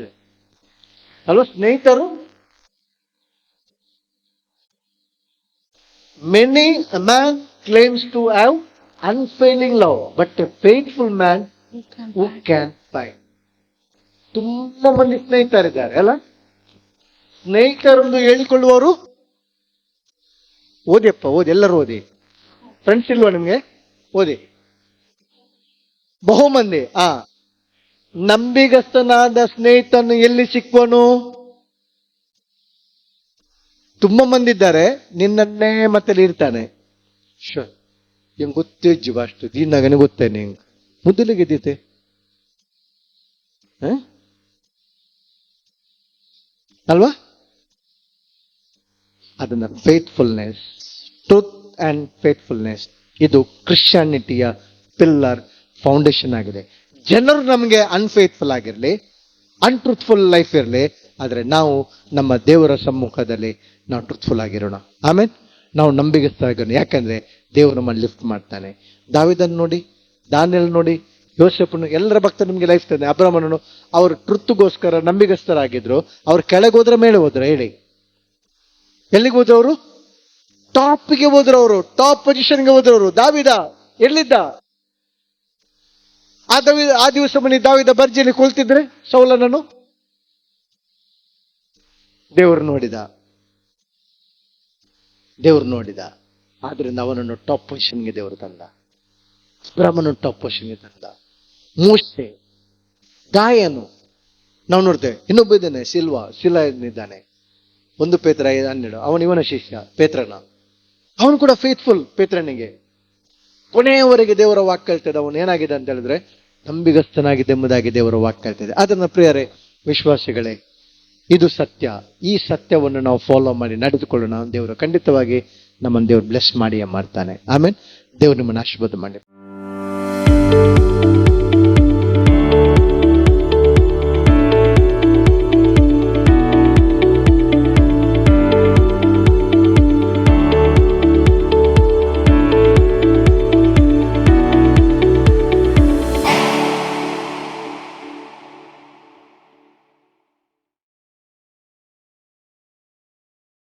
ಅಲ್ವಾ ಸ್ನೇಹಿತರು. Many a man claims to have unfailing love, but a faithful man who can find. ತುಂಬಾ ಮಂದಿ ಸ್ನೇಹಿತರಿದ್ದಾರೆ ಅಲ್ಲ. ಸ್ನೇಹಿತರೆಂದು ಹೇಳಿಕೊಳ್ಳುವವರು, ಓದಿಯಪ್ಪ ಓದಿ, ಎಲ್ಲರೂ ಓದಿ. ಫ್ರೆಂಡ್ಸ್ ಇಲ್ವಾ ನಿಮ್ಗೆ? ಓದಿ. ಬಹುಮಂದಿ. ನಂಬಿಗಸ್ತನಾದ ಸ್ನೇಹಿತನು ಎಲ್ಲಿ ಸಿಕ್ಕವನು? ತುಂಬಾ ಮಂದಿ ಇದ್ದಾರೆ, ನಿನ್ನನ್ನೇ ಮತ್ತೆ ಇರ್ತಾನೆ. ಹೆಂಗ್ ಗೊತ್ತೇ ಜೀವ ಅಷ್ಟು ದೀನಾಗನೆ ಗೊತ್ತೇನೆ, ಹಿಂಗ್ ಮುದ್ದಲಿಗೆದ್ದೀತೆ ಅಲ್ವಾ? ಅದನ್ನ ಫೇತ್ಫುಲ್ನೆಸ್, ಟ್ರೂತ್ ಅಂಡ್ ಫೇತ್ಫುಲ್ನೆಸ್, ಇದು ಕ್ರಿಶ್ಚಿಯಾನಿಟಿಯ ಪಿಲ್ಲರ್, ಫೌಂಡೇಶನ್ ಆಗಿದೆ. ಜನರು ನಮಗೆ ಅನ್ಫೇತ್ಫುಲ್ ಆಗಿರ್ಲಿ, ಅನ್ಟ್ರೂತ್ಫುಲ್ ಲೈಫ್ ಇರಲಿ, ಆದ್ರೆ ನಾವು ನಮ್ಮ ದೇವರ ಸಮ್ಮುಖದಲ್ಲಿ ನಾವು ಟ್ರೂತ್ಫುಲ್ ಆಗಿರೋಣ. ಆಮೇಲೆ ನಾವು ನಂಬಿಗಸ್ತರಾಗೋಣ. ಯಾಕಂದ್ರೆ ದೇವರು ನಮ್ಮನ್ನು ಲಿಫ್ಟ್ ಮಾಡ್ತಾನೆ. ದಾವೀದನ್ ನೋಡಿ, ದಾನಿಯೇಲ್ ನೋಡಿ, ಯೋಸೇಫನು, ಎಲ್ಲರ ಭಕ್ತರು ನಿಮಗೆ ಲೈಫ್ ತಂದೆ. ಅಬ್ರಹಾಮನು ಅವರು ಟ್ರುತ್ಗೋಸ್ಕರ ನಂಬಿಗಸ್ತರಾಗಿದ್ರು. ಅವ್ರು ಕೆಳಗೆ ಹೋದ್ರ ಮೇಲೆ ಹೋದ್ರ ಹೇಳಿ? ಎಲ್ಲಿಗೆ ಹೋದವರು? ಟಾಪ್ಗೆ ಹೋದ್ರು. ಅವರು ಟಾಪ್ ಪೊಸಿಷನ್ಗೆ ಹೋದ್ರವರು. ದಾವೀದ ಎಲ್ಲಿದ್ದ? ಆ ದಿವಸ ಮನೆ ದಾವೀದ ಬರ್ಜಿಯಲ್ಲಿ ಕೊಲ್ತಿದ್ರೆ ಸೌಲನನ್ನು ದೇವರು ನೋಡಿದ. ಆದ್ರಿಂದ ಅವನನ್ನು ಟಾಪ್ ಪೊಸಿಷನ್ಗೆ ದೇವರು ತಂದ. ಬ್ರಹ್ಮನು ಟಾಪ್ ಪೊಸಿಷನ್ಗೆ ತಂದ. ಮೋಶೆ, ಗಾಯನು ನಾವು ನೋಡ್ತೇವೆ. ಇನ್ನೊಬ್ಬ ಇದ್ದಾನೆ, ಶಿಲಾ ಇದ್ದಾನೆ. 1 ಪೇತ್ರ 5:12 ಅವನು ಇವನ ಶಿಷ್ಯ ಪೇತ್ರನ. ಅವನು ಕೂಡ ಫೇತ್ಫುಲ್. ಪೇತ್ರನಿಗೆ ಕೊನೆಯವರೆಗೆ ದೇವರ ವಾಕ್ಯ ಹೇಳ್ತದೆ. ಅವನು ಏನಾಗಿದೆ ಅಂತ ಹೇಳಿದ್ರೆ ನಂಬಿಗಸ್ತನಾಗಿದೆ ಎಂಬುದಾಗಿ ದೇವರ ವಾಕ್ಯ ಹೇಳ್ತದೆ. ಅದನ್ನ ಪ್ರಿಯರೇ, ವಿಶ್ವಾಸಿಗಳೇ, ಇದು ಸತ್ಯ. ಈ ಸತ್ಯವನ್ನು ನಾವು ಫಾಲೋ ಮಾಡಿ ನಡೆದುಕೊಳ್ಳೋಣ. ದೇವರು ಖಂಡಿತವಾಗಿ ನಮ್ಮನ್ನು ದೇವರು ಬ್ಲೆಸ್ ಮಾಡಿ ಮಾಡ್ತಾನೆ. ಆಮೇಲೆ ದೇವರು ನಿಮ್ಮನ್ನು ಆಶೀರ್ವಾದ ಮಾಡಿ.